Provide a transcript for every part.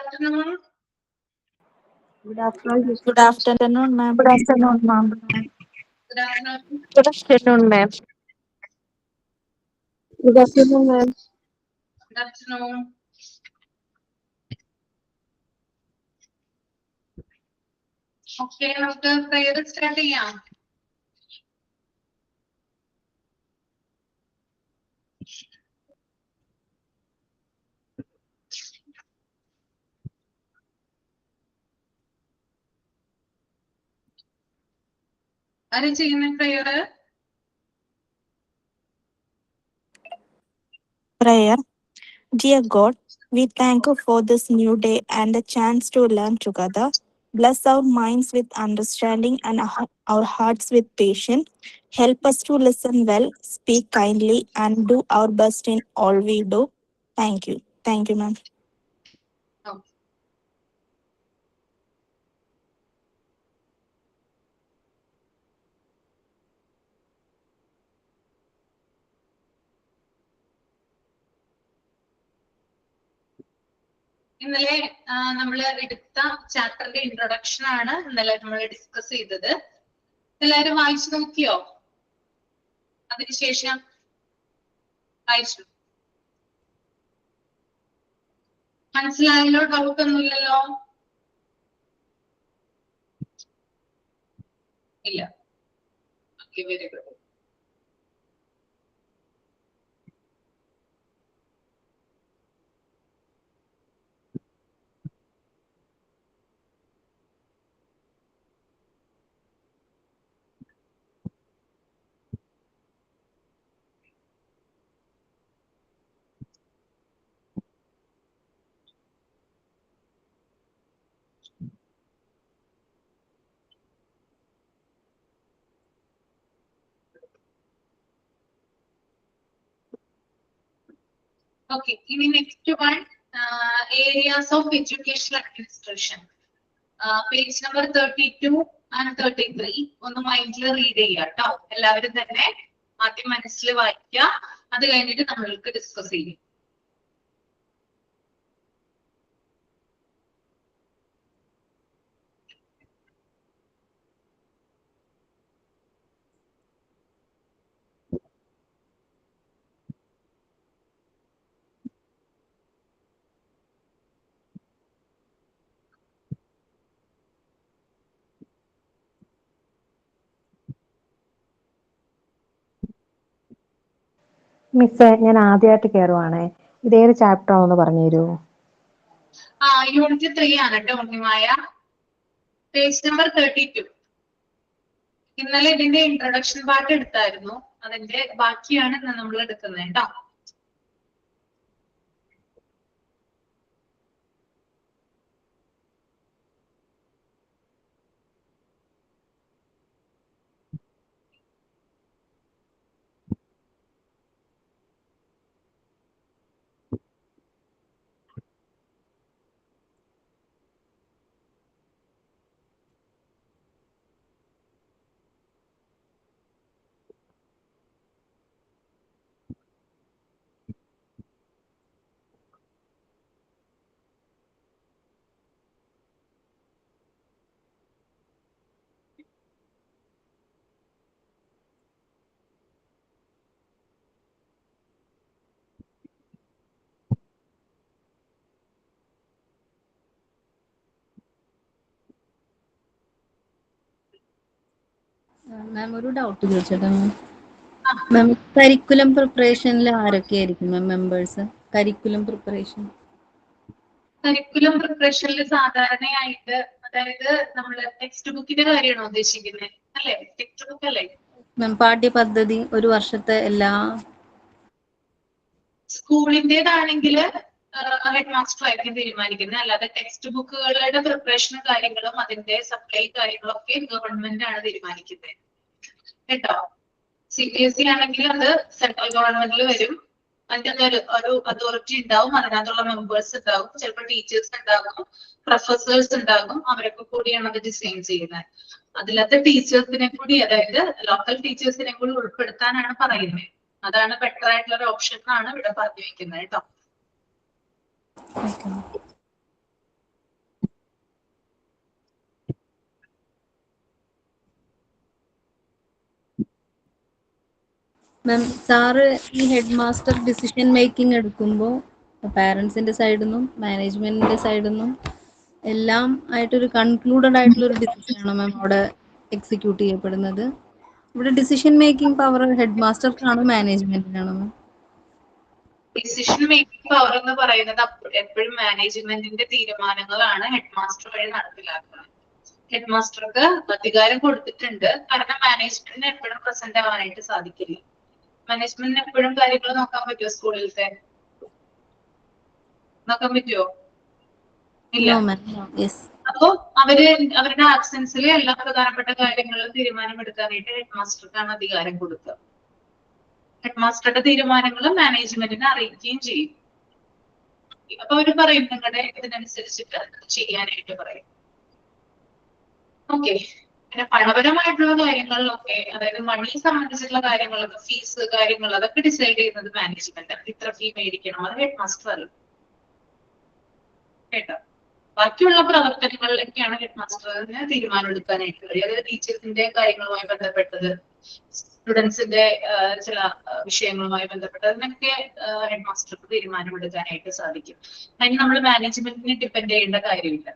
afternoon. Good afternoon. Good afternoon, ma'am. Good afternoon, ma'am. Good afternoon. Good afternoon, ma'am. Good afternoon, ma'am. Good afternoon. Okay, നമുക്ക് prayer start ചെയ്യാം. ആരാ ചെയ്യുന്ന prayer? Prayer. Dear God, we thank you for this new day and the chance to learn together. Bless our minds with understanding and our hearts with patience. Help us to listen well, speak kindly, and do our best in all we do. Thank you. Thank you, ma'am. Okay. ഇന്നലെ നമ്മൾ എടുത്ത ചാപ്റ്ററിന്റെ introduction ആണ് ഇന്നലെ നമ്മൾ discuss ചെയ്തത്. എല്ലാവരും വായിച്ചു നോക്കിയോ? അതിനുശേഷം വായിച്ചു മനസ്സിലായല്ലോ? ഡൗട്ട് ഒന്നുമില്ലല്ലോ? ഇല്ല. Okay, very good. Okay, ഇനി next one areas of educational administration. Page number 32 and 33 ഒന്ന് മൈൻഡിൽ റീഡ് ചെയ്യാം കേട്ടോ. എല്ലാവരും തന്നെ ആദ്യം മനസ്സിൽ വായിക്കുക, അത് കഴിഞ്ഞിട്ട് നമ്മൾക്ക് ഡിസ്കസ് ചെയ്യും. മിസ്സേ, ഞാൻ ആദ്യമായിട്ട് കയറുവാണേ. ഇതേത് ചാപ്റ്റർ ആണെന്ന് പറഞ്ഞു തരുമോ? യൂണിറ്റ് 3 ആണ് കേട്ടോ ഉണ്ണിമായ. Page number 32. ഇന്നലെ ഇതിന്റെ ഇൻട്രൊഡക്ഷൻ പാർട്ട് എടുത്തായിരുന്നു, അതിന്റെ ബാക്കിയാണ് നമ്മൾ എടുക്കുന്നത് കേട്ടോ. മാം, ഒരു ഡൗട്ട് ചോദിച്ചോട്ടെ മാം? കരിക്കുലം പ്രിപ്പറേഷനിൽ ആരൊക്കെയായിരിക്കും മാം മെമ്പേഴ്സ്? കരിക്കുലം പ്രിപ്പറേഷനിൽ സാധാരണയായിട്ട്, അതായത് നമ്മള് ടെക്സ്റ്റ് ബുക്കിന്റെ കാര്യമാണോ ഉദ്ദേശിക്കുന്നത്? അല്ലെ, ടെക്സ്റ്റ് ബുക്ക് അല്ലേ മാം? പാഠ്യപദ്ധതി ഒരു വർഷത്തെ എല്ലാ സ്കൂളിന്റേതാണെങ്കിൽ ഹെഡ് മാസ്റ്റർ ആയിരിക്കും തീരുമാനിക്കുന്നത്. അല്ലാതെ ടെക്സ്റ്റ് ബുക്കുകളുടെ പ്രിപ്പറേഷനും കാര്യങ്ങളും അതിന്റെ സപ്ലൈ കാര്യങ്ങളും ഒക്കെ ഗവൺമെന്റ് ആണ് തീരുമാനിക്കുന്നത് കേട്ടോ. CBSE ആണെങ്കിൽ അത് സെൻട്രൽ ഗവൺമെന്റിൽ വരും. അതിന്റെ ഒരു അതോറിറ്റി ഉണ്ടാവും, അതിനകത്തുള്ള മെമ്പേഴ്സ് ഉണ്ടാവും, ചിലപ്പോൾ ടീച്ചേഴ്സ് ഉണ്ടാകും, പ്രൊഫസേഴ്സ് ഉണ്ടാകും. അവരൊക്കെ കൂടിയാണ് അത് ഡിസൈൻ ചെയ്യുന്നത്. അതിലത്തെ ടീച്ചേഴ്സിനെ കൂടി, അതായത് ലോക്കൽ ടീച്ചേഴ്സിനെ കൂടി ഉൾപ്പെടുത്താനാണ് പറയുന്നത്. അതാണ് ബെറ്റർ ആയിട്ടുള്ള ഒരു ഓപ്ഷൻ എന്നാണ് ഇവിടെ പറഞ്ഞു വെക്കുന്നത് കേട്ടോ. മാം സാറ് ഈ ഹെഡ് മാസ്റ്റർ ഡിസിഷൻ മേക്കിംഗ് എടുക്കുമ്പോൾ പാരൻസിന്റെ സൈഡിൽ നിന്നും മാനേജ്മെന്റിന്റെ സൈഡിൽ നിന്നും എല്ലാം ആയിട്ടൊരു കൺക്ലൂഡഡ് ആയിട്ടുള്ള ഒരു ഡിസിഷനാണ് മാം അവിടെ എക്സിക്യൂട്ട് ചെയ്യപ്പെടുന്നത്. ഇവിടെ ഡിസിഷൻ മേക്കിംഗ് പവർ ഹെഡ് മാസ്റ്റർക്കാണോ മാനേജ്മെന്റിനാണോ മാം? ഡിസിഷൻ മേക്കിംഗ് പവർ എന്ന് പറയുന്നത് എപ്പോഴും മാനേജ്മെന്റിന്റെ തീരുമാനങ്ങളാണ് ഹെഡ് മാസ്റ്റർ വഴി നടപ്പിലാക്കുന്നത്. ഹെഡ് മാസ്റ്റർക്ക് അധികാരം കൊടുത്തിട്ടുണ്ട്, കാരണം മാനേജ്മെന്റിന് എപ്പോഴും പ്രസന്റ് ആവാനായിട്ട് സാധിക്കില്ല. മാനേജ്മെന്റിന് എപ്പോഴും കാര്യങ്ങൾ നോക്കാൻ പറ്റുമോ? സ്കൂളിലത്തെ നോക്കാൻ പറ്റുമോ? ഇല്ല. അപ്പോ അവരുടെ ആബ്സെൻസിൽ എല്ലാ പ്രധാനപ്പെട്ട കാര്യങ്ങളിലും തീരുമാനമെടുക്കാനായിട്ട് ഹെഡ് മാസ്റ്റർക്കാണ് അധികാരം കൊടുക്കുക. ഹെഡ് മാസ്റ്ററുടെ തീരുമാനങ്ങൾ മാനേജ്മെന്റിനെ അറിയിക്കുകയും ചെയ്യും. അപ്പൊ അവര് പറയും നിങ്ങളുടെ ഇതിനനുസരിച്ചിട്ട് ചെയ്യാനായിട്ട് പറയും. ഓക്കെ. പിന്നെ പണപരമായിട്ടുള്ള കാര്യങ്ങളിലൊക്കെ, അതായത് മണി സംബന്ധിച്ചിട്ടുള്ള കാര്യങ്ങളൊക്കെ, ഫീസ് കാര്യങ്ങൾ, അതൊക്കെ ഡിസൈഡ് ചെയ്യുന്നത് മാനേജ്മെന്റ്. ഇത്ര ഫീ മേടിക്കണം, അത് ഹെഡ് മാസ്റ്റർ അല്ല കേട്ടോ. ബാക്കിയുള്ള പ്രവർത്തനങ്ങളിലൊക്കെയാണ് ഹെഡ് മാസ്റ്ററിന് തീരുമാനം എടുക്കാനായിട്ട് കഴിയും. അതായത് ടീച്ചേഴ്സിന്റെ കാര്യങ്ങളുമായി ബന്ധപ്പെട്ടത്, സ്റ്റുഡൻസിന്റെ ചില വിഷയങ്ങളുമായി ബന്ധപ്പെട്ടത്, അതിനൊക്കെ ഹെഡ് മാസ്റ്റർക്ക് തീരുമാനമെടുക്കാനായിട്ട് സാധിക്കും. അതിന് നമ്മൾ മാനേജ്മെന്റിനെ ഡിപ്പെൻഡ് ചെയ്യേണ്ട കാര്യമില്ല.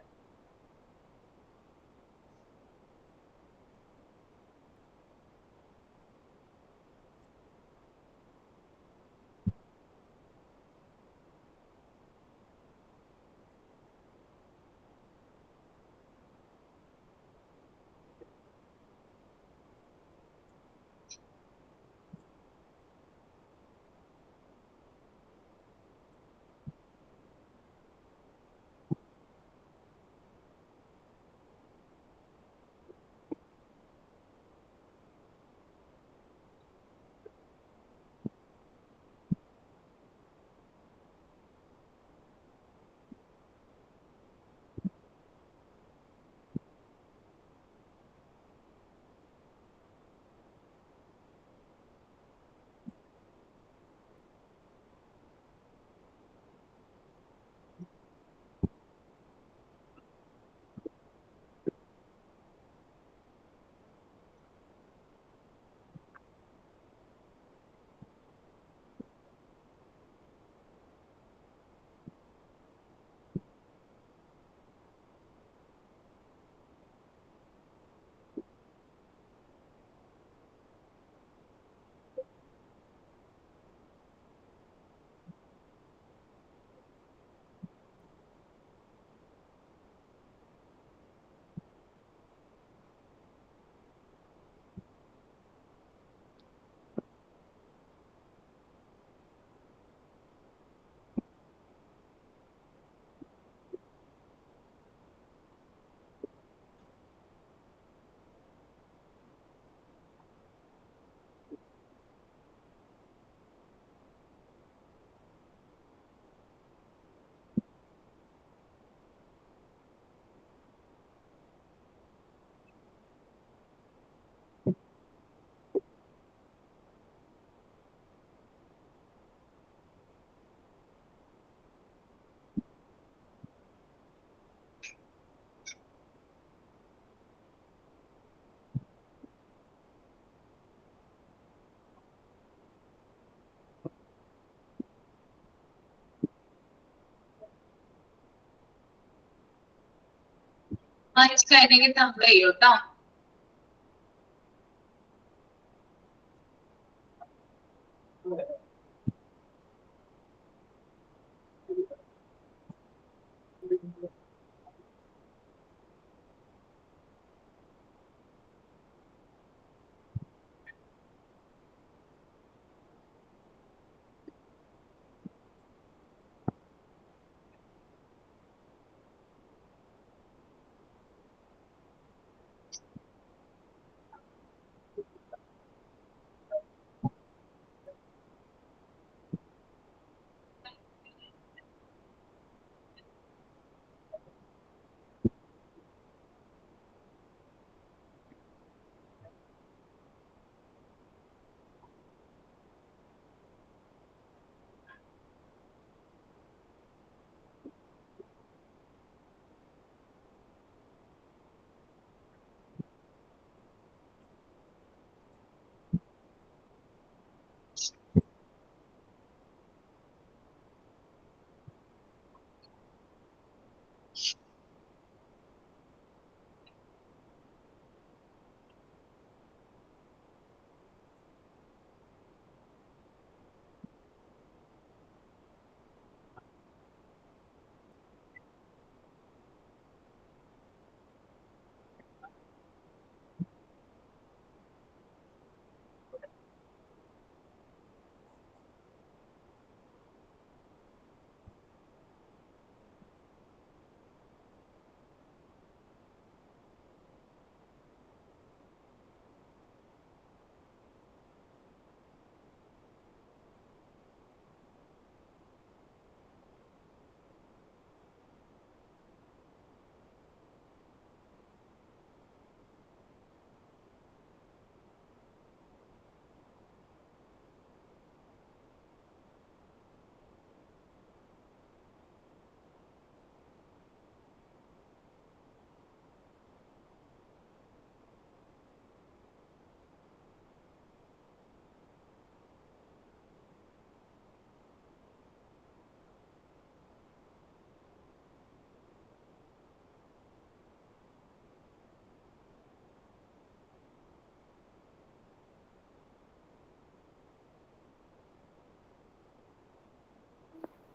മനസ്സിലായില്ലെങ്കിൽ തമ്പ് ചെയ്യൂ കേട്ടോ.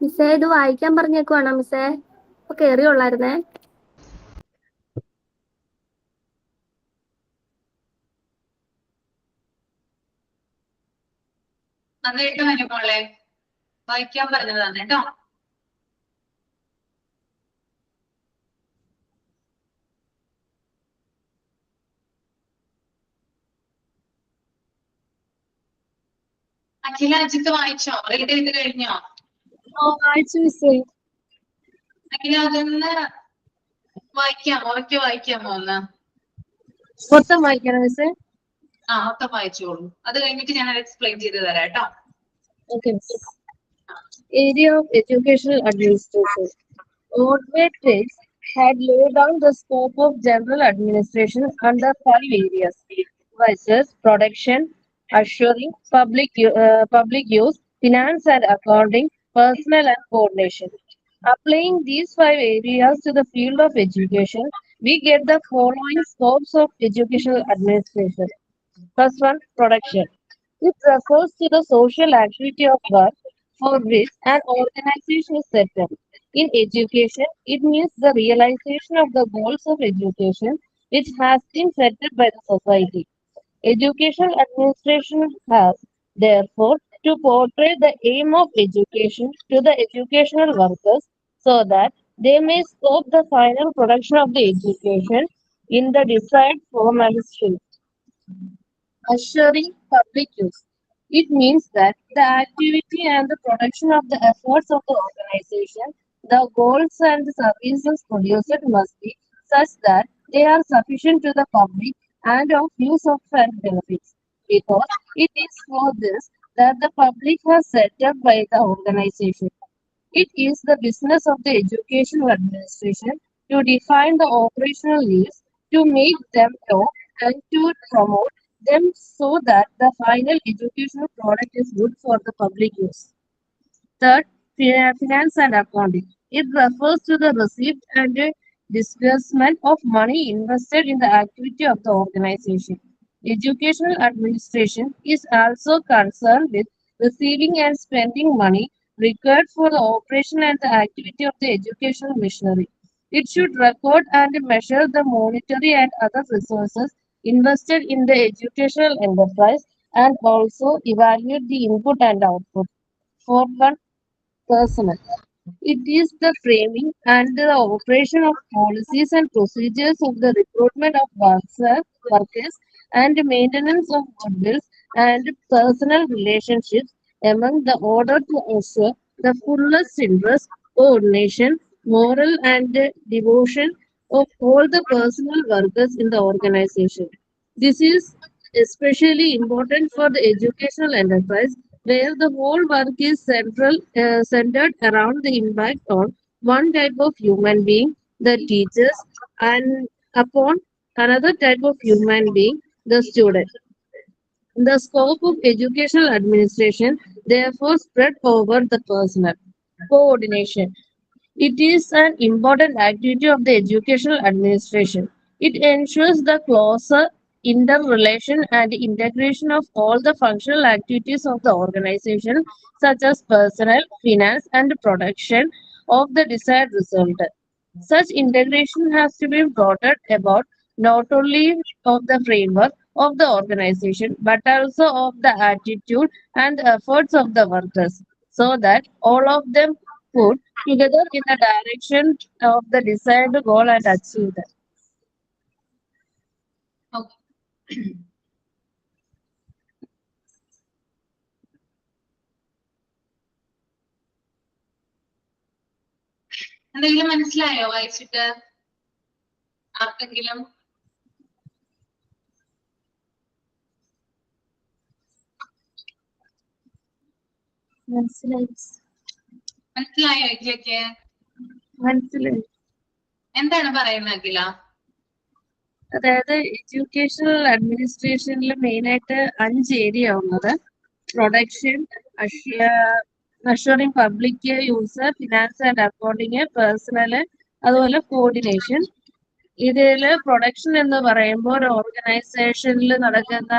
മിസ്സേ ഇത് വായിക്കാൻ പറഞ്ഞേക്കുവാണോ മിസ്സേ? ഇപ്പൊ കേറിയുള്ളായിരുന്നേ. നന്നായിട്ട് അനുമോളെ വായിക്കാൻ പറഞ്ഞതാണ് കേട്ടോ. അഖില അജിത്ത് വായിച്ചോ? റീഡ് ചെയ്ത് കഴിഞ്ഞോ? വായിച്ചു മിസ്സേ. അഖില അതൊന്ന് വായിക്കാമോ? വായിക്കാമോ ഒന്ന്? മൊത്തം വായിക്കണം മിസ്സേ? മൊത്തം വായിച്ചോളൂ. അത് കഴിഞ്ഞിട്ട് ഞാൻ എക്സ്പ്ലെയിൻ ചെയ്ത് തരാം കേട്ടോ. Okay, miss. Area of educational administration. Ordway Trace had laid down the scope of general administration under 5 areas: versus production, assuring, public use, finance and accounting, personnel and coordination. Applying these 5 areas to the field of education, we get the following scopes of educational administration. First one, production. It refers to the social activity of work for which an organization is set up. In education, it means the realization of the goals of education which has been set up by the society. Educational administration has, therefore, to portray the aim of education to the educational workers so that they may scope the final production of the education in the desired form and shape. Assuring public use. It means that the activity and the production of the efforts of the organization, the goals and the services produced must be such that they are sufficient to the public and of use of fair benefits. Because it is for this that the public has set up by the organization. It is the business of the educational administration to define the operational needs, to make them known, and to promote them so that the final educational product is good for the public use. Third, finance and accounting. It refers to the receipt and disbursement of money invested in the activity of the organization. Educational administration is also concerned with receiving and spending money required for the operation and the activity of the educational machinery. It should record and measure the monetary and other resources invested in the educational enterprise and also evaluate the input and output. Fourth one, personnel. It is the framing and the operation of policies and procedures of the recruitment of workers and maintenance of goodwills and personal relationships among the order to ensure the fullest interest, coordination, moral and devotion of all the personal workers in the organization. This is especially important for the educational enterprise where the whole work is centered around the impact on one type of human being, the teachers, and upon another type of human being, the student. The scope of educational administration therefore spread over the personnel. Coordination. It is an important activity of the educational administration. It ensures the closer interrelation and integration of all the functional activities of the organization, such as personnel, finance, and production of the desired result. Such integration has to be brought about not only of the framework of the organization, but also of the attitude and the efforts of the workers, so that all of them put together in the direction of the desired goal and achieve that. Okay. എന്തെങ്കിലും മനസ്സിലായോ വായിച്ചിട്ട് ആർക്കെങ്കിലും? മനസ്സിലായോ ഇതൊക്കെ? മനസ്സിലായി. എന്താണ് പറയുന്നത് അഖില? അതായത് എഡ്യൂക്കേഷണൽ അഡ്മിനിസ്ട്രേഷനിൽ മെയിൻ ആയിട്ട് 5 ഏരിയ ഉള്ളത്: production, assuring public use, finance and accounting, personal, അതുപോലെ കോർഡിനേഷൻ. ഇതില് പ്രൊഡക്ഷൻ എന്ന് പറയുമ്പോൾ ഒരു ഓർഗനൈസേഷനിൽ നടക്കുന്ന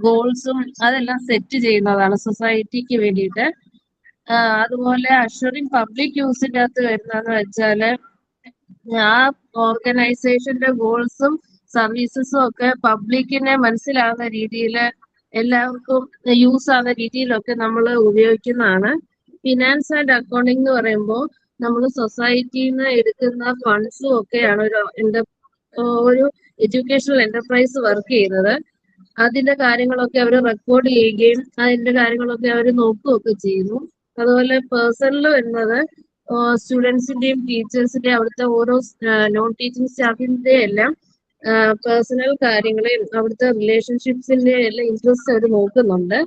ഗോൾസും അതെല്ലാം സെറ്റ് ചെയ്യുന്നതാണ് സൊസൈറ്റിക്ക് വേണ്ടിയിട്ട്. അതുപോലെ അഷ്വറിങ് പബ്ലിക് യൂസിന്റെ അകത്ത് വരുന്നതെന്ന് വെച്ചാല് ആ ഓർഗനൈസേഷന്റെ ഗോൾസും സർവീസസും ഒക്കെ പബ്ലിക്കിനെ മനസ്സിലാവുന്ന രീതിയിൽ എല്ലാവർക്കും യൂസ് ആവുന്ന രീതിയിലൊക്കെ നമ്മൾ ഉപയോഗിക്കുന്നതാണ്. ഫിനാൻസ് ആൻഡ് അക്കൗണ്ടിങ് എന്ന് പറയുമ്പോൾ നമ്മൾ സൊസൈറ്റിയിൽ നിന്ന് എടുക്കുന്ന ഫണ്ട്സും ഒക്കെയാണ് ഒരു എഡ്യൂക്കേഷണൽ എന്റർപ്രൈസ് വർക്ക് ചെയ്യുന്നത്. അതിന്റെ കാര്യങ്ങളൊക്കെ അവർ റെക്കോർഡ് ചെയ്യുകയും അതിന്റെ കാര്യങ്ങളൊക്കെ അവർ നോക്കുകയൊക്കെ ചെയ്യുന്നു. അതുപോലെ പേഴ്സണൽ വരുന്നത് സ്റ്റുഡൻസിന്റെയും ടീച്ചേഴ്സിന്റെയും അവിടുത്തെ ഓരോ നോൺ ടീച്ചിങ് സ്റ്റാഫിന്റെ എല്ലാം പേഴ്സണൽ കാര്യങ്ങളെയും അവിടുത്തെ റിലേഷൻഷിപ്സിന്റെ എല്ലാം ഇൻട്രസ്റ്റ് അവർ നോക്കുന്നുണ്ട്.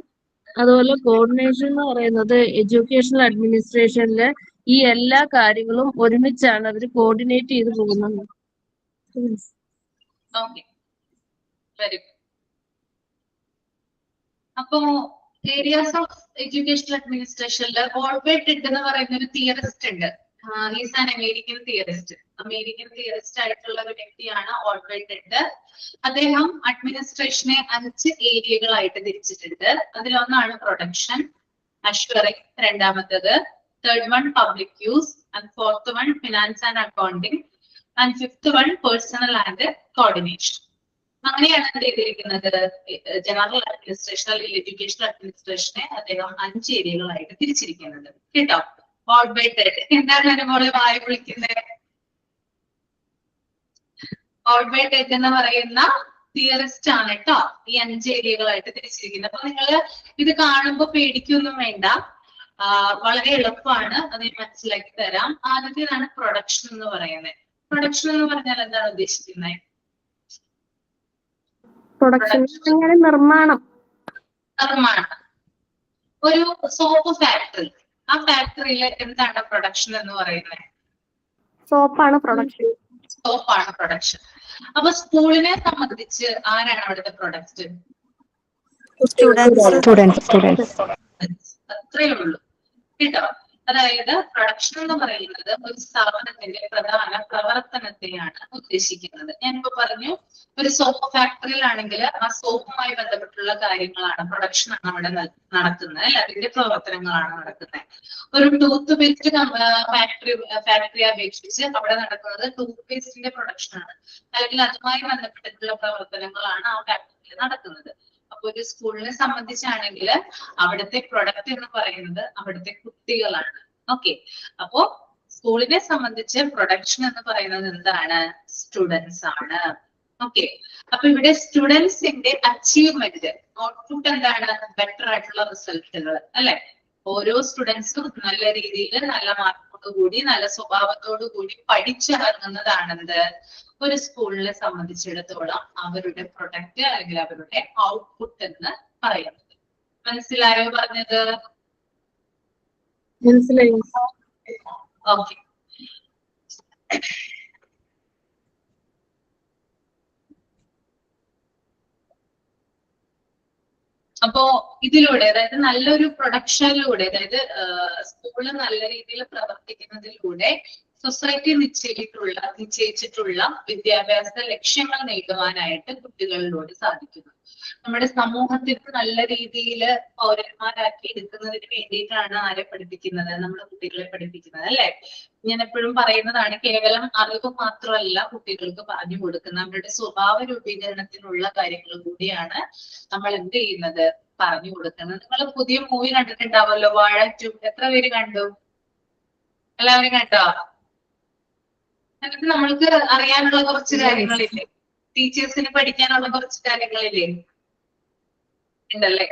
അതുപോലെ കോർഡിനേഷൻ എന്ന് പറയുന്നത് എഡ്യൂക്കേഷണൽ അഡ്മിനിസ്ട്രേഷനിലെ ഈ എല്ലാ കാര്യങ്ങളും ഒരുമിച്ചാണ് അവർ കോർഡിനേറ്റ് ചെയ്ത് പോകുന്നത്. Very good. അപ്പോ ഏരിയാസ് ഓഫ് എഡ്യൂക്കേഷണൽ അഡ്മിനിസ്ട്രേഷനിൽ ഓൾബർട്ട് ടെഡ് എന്ന് പറയുന്ന ഒരു തിയറിസ്റ്റ് ഉണ്ട്. ഈസ് ആൻ അമേരിക്കൻ തിയറിസ്റ്റ് ആയിട്ടുള്ള ഒരു വ്യക്തിയാണ് ഓൾബർട്ട് ടെഡ്. അദ്ദേഹം അഡ്മിനിസ്ട്രേഷനെ 5 ഏരിയകളായിട്ട് തിരിച്ചിട്ടുണ്ട്. അതിലൊന്നാണ് പ്രൊഡക്ഷൻ, അഷ്വറിംഗ് രണ്ടാമത്തത്, third one public use, and fourth one finance and accounting, and fifth one personal and coordination. അങ്ങനെയാണ് എന്ത് ചെയ്തിരിക്കുന്നത്, ജനറൽ അഡ്മിനിസ്ട്രേഷൻ അല്ലെങ്കിൽ എഡ്യൂക്കേഷണൽ അഡ്മിനിസ്ട്രേഷനെ അദ്ദേഹം 5 ഏരിയകളായിട്ട് തിരിച്ചിരിക്കുന്നത്. കേട്ടോ? ഓൾബർട്ട് ടെഡ്. എന്താണ് അനുമോളെ വായ വിളിക്കുന്നത്? ഓൾബർട്ട് ടെഡ് എന്ന് പറയുന്ന തിയറിസ്റ്റ് ആണ് കേട്ടോ ഈ 5 ഏരിയകളായിട്ട് തിരിച്ചിരിക്കുന്നത്. അപ്പൊ നിങ്ങൾ ഇത് കാണുമ്പോൾ പേടിക്കൊന്നും വേണ്ട, വളരെ എളുപ്പമാണ്, അത് മനസ്സിലാക്കി തരാം. ആദ്യത്തേതാണ് പ്രൊഡക്ഷൻ എന്ന് പറയുന്നത്. പ്രൊഡക്ഷൻ എന്ന് പറഞ്ഞാൽ എന്താണ് ഉദ്ദേശിക്കുന്നത്? നിർമ്മാണം. ഒരു സോപ്പ് ഫാക്ടറി, ആ ഫാക്ടറിയിൽ എന്താണ് പ്രൊഡക്ഷൻ എന്ന് പറയുന്നത്? സോപ്പാണ് പ്രൊഡക്ഷൻ. അപ്പൊ സ്കൂളിനെ സംബന്ധിച്ച് ആരാണ് അവിടുത്തെ പ്രൊഡക്റ്റ്? സ്റ്റുഡൻസ്. അത്രയേ ഉള്ളൂ കേട്ടോ. അതായത് പ്രൊഡക്ഷൻ എന്ന് പറയുന്നത് ഒരു സ്ഥാപനത്തിന്റെ പ്രധാന പ്രവർത്തനത്തെയാണ് ഉദ്ദേശിക്കുന്നത്. ഞാനിപ്പോ പറഞ്ഞു, ഒരു സോപ്പ് ഫാക്ടറിയിലാണെങ്കിൽ ആ സോപ്പുമായി ബന്ധപ്പെട്ടുള്ള കാര്യങ്ങളാണ്, പ്രൊഡക്ഷൻ ആണ് അവിടെ നടക്കുന്നത്, അല്ലെ? അതിന്റെ പ്രവർത്തനങ്ങളാണ് നടക്കുന്നത്. ഒരു ടൂത്ത് പേസ്റ്റ് ഫാക്ടറി അപേക്ഷിച്ച് അവിടെ നടക്കുന്നത് ടൂത്ത് പേസ്റ്റിന്റെ പ്രൊഡക്ഷൻ ആണ്, അല്ലെങ്കിൽ അതുമായി ബന്ധപ്പെട്ടിട്ടുള്ള പ്രവർത്തനങ്ങളാണ് ആ ഫാക്ടറിയിൽ നടക്കുന്നത്. അപ്പൊ ഒരു സ്കൂളിനെ സംബന്ധിച്ചാണെങ്കിൽ അവിടുത്തെ പ്രൊഡക്റ്റ് എന്ന് പറയുന്നത് അവിടുത്തെ കുട്ടികളാണ്. ഓക്കെ, അപ്പോ സ്കൂളിനെ സംബന്ധിച്ച് പ്രൊഡക്ഷൻ എന്ന് പറയുന്നത് എന്താണ്? സ്റ്റുഡൻസ് ആണ്. ഓക്കെ, അപ്പൊ ഇവിടെ സ്റ്റുഡൻസിന്റെ അച്ചീവ്മെന്റ്, ഔട്ട്പുട്ട് എന്താണ്? ബെറ്റർ ആയിട്ടുള്ള റിസൾട്ടുകൾ, അല്ലെ? ഓരോ സ്റ്റുഡൻസും നല്ല രീതിയിൽ, നല്ല മാർക്കോട് കൂടി, നല്ല സ്വഭാവത്തോടു കൂടി പഠിച്ചിറങ്ങുന്നതാണെന്ത് ഒരു സ്കൂളിനെ സംബന്ധിച്ചിടത്തോളം അവരുടെ പ്രൊഡക്റ്റ് അല്ലെങ്കിൽ അവരുടെ ഔട്ട്പുട്ട് എന്ന് പറയുന്നത്. മനസ്സിലായോ പറഞ്ഞത്? മനസ്സിലായി. ഓക്കെ. അപ്പോ ഇതിലൂടെ, അതായത് നല്ലൊരു പ്രൊഡക്ഷനിലൂടെ, അതായത് സ്കൂള് നല്ല രീതിയിൽ പ്രവർത്തിക്കുന്നതിലൂടെ സൊസൈറ്റി നിശ്ചയിച്ചിട്ടുള്ള വിദ്യാഭ്യാസ ലക്ഷ്യങ്ങൾ നേടുവാനായിട്ട് കുട്ടികളിലൂടെ സാധിക്കുന്നു. നമ്മുടെ സമൂഹത്തിന് നല്ല രീതിയിൽ പൗരന്മാരാക്കി എടുക്കുന്നതിന് വേണ്ടിയിട്ടാണ് ആരെ പഠിപ്പിക്കുന്നത്? നമ്മുടെ കുട്ടികളെ പഠിപ്പിക്കുന്നത്, അല്ലെ? ഞാൻ എപ്പോഴും പറയുന്നതാണ്, കേവലം അറിവ് മാത്രമല്ല കുട്ടികൾക്ക് പറഞ്ഞു കൊടുക്കുന്നത്, അവരുടെ സ്വഭാവ രൂപീകരണത്തിനുള്ള കാര്യങ്ങൾ കൂടിയാണ് നമ്മൾ എന്ത് ചെയ്യുന്നത്? പറഞ്ഞു കൊടുക്കുന്നത്. നിങ്ങൾ പുതിയ മൂവി കണ്ടിട്ടുണ്ടാവല്ലോ, വാഴ 2. എത്ര പേര് കണ്ടു? എല്ലാവരും കണ്ടോ? എന്നിട്ട് നമ്മൾക്ക് അറിയാനുള്ള കുറച്ച് കാര്യങ്ങളില്ലേ? ടീച്ചേഴ്സിന് പഠിക്കാനുള്ള കുറച്ച് കാര്യങ്ങളില്ലേ? ഉണ്ടല്ലേ?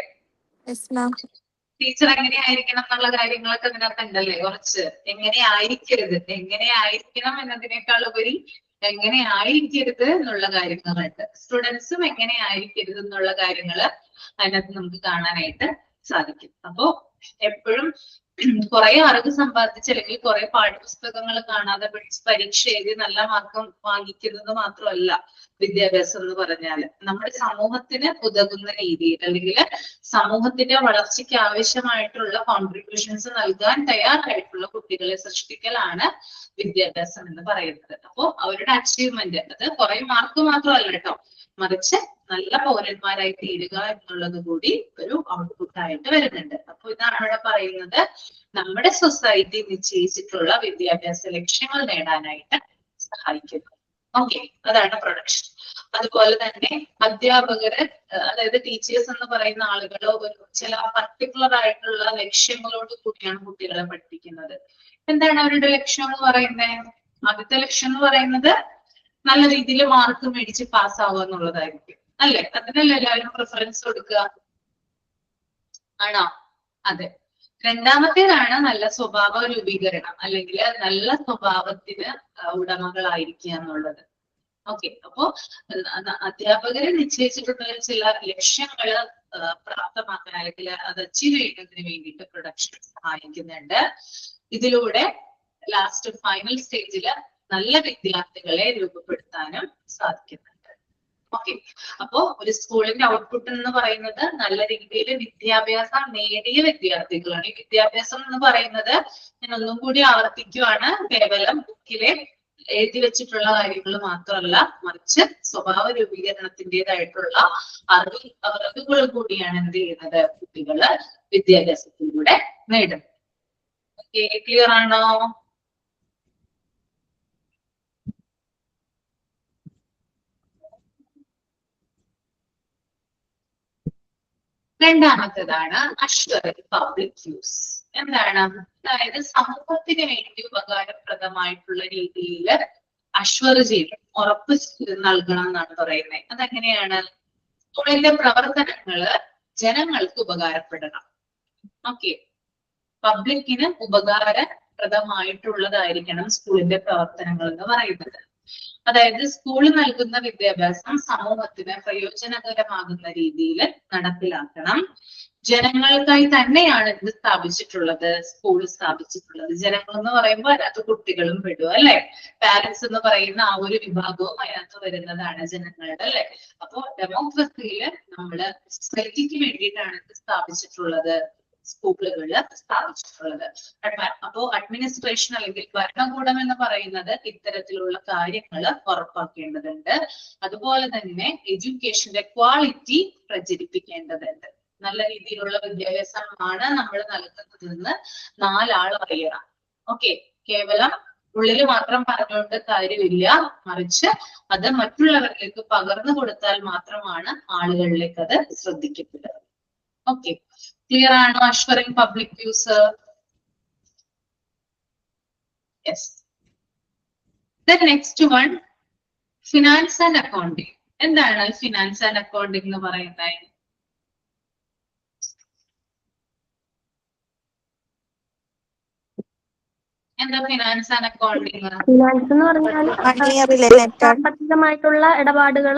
ടീച്ചർ എങ്ങനെ ആയിരിക്കണം എന്നുള്ള കാര്യങ്ങളൊക്കെ ഇതിനകത്ത് ഉണ്ടല്ലേ? കുറച്ച് എങ്ങനെ ആയിരിക്കണം എന്നതിനേക്കാൾ ഉപരി എങ്ങനെ ആയിരിക്കരുത് എന്നുള്ള കാര്യങ്ങളുണ്ട്. സ്റ്റുഡൻസും എങ്ങനെ ആയിരിക്കരുത് എന്നുള്ള കാര്യങ്ങള് അതിനകത്ത് നമുക്ക് കാണാനായിട്ട് സാധിക്കും. അപ്പോ എപ്പോഴും കുറെ അറിവ് സമ്പാദിച്ച് അല്ലെങ്കിൽ കുറെ പാഠ്യപുസ്തകങ്ങൾ കാണാതെ പരീക്ഷ എഴുതി നല്ല മാർക്ക് വാങ്ങിക്കുന്നത് മാത്രമല്ല വിദ്യാഭ്യാസം എന്ന് പറഞ്ഞാല്. നമ്മുടെ സമൂഹത്തിന് ഉതകുന്ന രീതിയിൽ അല്ലെങ്കിൽ സമൂഹത്തിന്റെ വളർച്ചയ്ക്ക് ആവശ്യമായിട്ടുള്ള കോൺട്രിബ്യൂഷൻസ് നൽകാൻ തയ്യാറായിട്ടുള്ള കുട്ടികളെ സൃഷ്ടിക്കലാണ് വിദ്യാഭ്യാസം എന്ന് പറയുന്നത്. അപ്പോ അവരുടെ അച്ചീവ്മെന്റ് അത് കുറെ മാർക്ക് മാത്രമല്ല കേട്ടോ, മറിച്ച് നല്ല പൗരന്മാരായി തീരുക എന്നുള്ളത് കൂടി ഒരു ഔട്ട്പുട്ട് ആയിട്ട് വരുന്നുണ്ട്. അപ്പൊ ഇതാണ് ഇവിടെ പറയുന്നത്, നമ്മുടെ സൊസൈറ്റി നിശ്ചയിച്ചിട്ടുള്ള വിദ്യാഭ്യാസ ലക്ഷ്യങ്ങൾ നേടാനായിട്ട് സഹായിക്കുന്നു. ഓക്കെ, അതാണ് പ്രൊഡക്ഷൻ. അതുപോലെ തന്നെ അധ്യാപകര്, അതായത് ടീച്ചേഴ്സ് എന്ന് പറയുന്ന ആളുകൾ ചില പർട്ടിക്കുലർ ആയിട്ടുള്ള ലക്ഷ്യങ്ങളോട് കൂടിയാണ് കുട്ടികളെ പഠിപ്പിക്കുന്നത്. എന്താണ് അവരുടെ ലക്ഷ്യം എന്ന് പറയുന്നത്? ആദ്യത്തെ ലക്ഷ്യം എന്ന് പറയുന്നത് നല്ല രീതിയിൽ മാർക്ക് മേടിച്ച് പാസ്സാവുക എന്നുള്ളതായിരിക്കും, അല്ലെ? അതിനല്ലേ എല്ലാവരും പ്രിഫറൻസ് കൊടുക്കുക, ആണോ? അതെ. രണ്ടാമത്തേതാണ് നല്ല സ്വഭാവ രൂപീകരണം, അല്ലെങ്കിൽ നല്ല സ്വഭാവത്തിന് ഉടമകളായിരിക്കുക എന്നുള്ളത്. ഓക്കെ, അപ്പോ അധ്യാപകരെ നിശ്ചയിച്ചിട്ടുള്ള ചില ലക്ഷ്യങ്ങള് പ്രാപ്തമാക്കാൻ അല്ലെങ്കിൽ അത് അച്ചീവ് ചെയ്യുന്നതിന് വേണ്ടിയിട്ട് പ്രൊഡക്ഷൻ സഹായിക്കുന്നുണ്ട്. ഇതിലൂടെ ലാസ്റ്റ് ഫൈനൽ സ്റ്റേജില് നല്ല വിദ്യാർത്ഥികളെ രൂപപ്പെടുത്താനും സാധിക്കുന്നുണ്ട്. ഓക്കെ, അപ്പോ ഒരു സ്കൂളിന്റെ ഔട്ട്പുട്ട് എന്ന് പറയുന്നത് നല്ല രീതിയിൽ വിദ്യാഭ്യാസം നേടിയ വിദ്യാർത്ഥികളാണ്. ഈ വിദ്യാഭ്യാസം എന്ന് പറയുന്നത് ഞാൻ ഒന്നും കൂടി ആവർത്തിക്കുവാണ്, കേവലം ബുക്കിലെ എഴുതി വെച്ചിട്ടുള്ള കാര്യങ്ങൾ മാത്രമല്ല, മറിച്ച് സ്വഭാവ രൂപീകരണത്തിൻ്റെതായിട്ടുള്ള അറിവുകൾ കൂടിയാണ് എന്ത് ചെയ്യുന്നത്, കുട്ടികള് വിദ്യാഭ്യാസത്തിലൂടെ നേടുന്നത്. ഓക്കെ, ക്ലിയർ ആണോ? രണ്ടാമത്തേതാണ് അഷ്വറൻസ് പബ്ലിക് യൂസ്. എന്താണ്? അതായത് സമൂഹത്തിന് വേണ്ടി ഉപകാരപ്രദമായിട്ടുള്ള രീതിയിൽ അഷ്വർ ചെയ്യണം, ഉറപ്പ് നൽകണം എന്നാണ് പറയുന്നത്. അതെങ്ങനെയാണ്? സ്കൂളിന്റെ പ്രവർത്തനങ്ങള് ജനങ്ങൾക്ക് ഉപകാരപ്പെടണം. ഓക്കെ, പബ്ലിക്കിന് ഉപകാരപ്രദമായിട്ടുള്ളതായിരിക്കണം സ്കൂളിന്റെ പ്രവർത്തനങ്ങൾ എന്ന് പറയുന്നത്. അതായത് സ്കൂൾ നൽകുന്ന വിദ്യാഭ്യാസം സമൂഹത്തിന് പ്രയോജനകരമാകുന്ന രീതിയിൽ നടപ്പിലാക്കണം. ജനങ്ങൾക്കായി തന്നെയാണ് ഇത് സ്ഥാപിച്ചിട്ടുള്ളത്, സ്കൂൾ സ്ഥാപിച്ചിട്ടുള്ളത്. ജനങ്ങൾ എന്ന് പറയുമ്പോൾ അതിനകത്ത് കുട്ടികളും പെടും, അല്ലെ? പാരന്റ്സ് എന്ന് പറയുന്ന ആ ഒരു വിഭാഗവും അതിനകത്ത് വരുന്നതാണ് ജനങ്ങളുടെ, അല്ലെ? അപ്പോ ഡെമോക്രസിയില് നമ്മള് സൊസൈറ്റിക്ക് വേണ്ടിയിട്ടാണ് ഇത് സ്ഥാപിച്ചിട്ടുള്ളത്, സ്കൂളുകള് സ്ഥാപിച്ചിട്ടുള്ളത്. അപ്പോ അഡ്മിനിസ്ട്രേഷൻ അല്ലെങ്കിൽ ഭരണകൂടം എന്ന് പറയുന്നത് ഇത്തരത്തിലുള്ള കാര്യങ്ങൾ ഉറപ്പാക്കേണ്ടതുണ്ട്. അതുപോലെ തന്നെ എഡ്യൂക്കേഷന്റെ ക്വാളിറ്റി പ്രചരിപ്പിക്കേണ്ടതുണ്ട്. നല്ല രീതിയിലുള്ള വിദ്യാഭ്യാസമാണ് നമ്മൾ നൽകുന്നതെന്ന് നാലാൾ അറിയണം. ഓക്കെ, കേവലം ഉള്ളിൽ മാത്രം പറഞ്ഞുകൊണ്ട് കാര്യമില്ല, മറിച്ച് അത് മറ്റുള്ളവരിലേക്ക് പകർന്നു കൊടുത്താൽ മാത്രമാണ് ആളുകളിലേക്ക് അത് ശ്രദ്ധിക്കപ്പെടുന്നത്. ഓക്കെ, ക്ലിയർ ആണോ? Assuring public use. Yes. Then next one, finance and accounting. എന്താണ് ഫിനാൻസ് ആൻഡ് അക്കൗണ്ടിങ് എന്ന് പറയുന്നത്? എന്താ ഫിനാൻസ് ആൻഡ് അക്കൗണ്ടിങ്? ഫിനാൻസ് എന്ന് പറഞ്ഞാൽ Money related. സാമ്പത്തികമായിട്ടുള്ള ഇടപാടുകൾ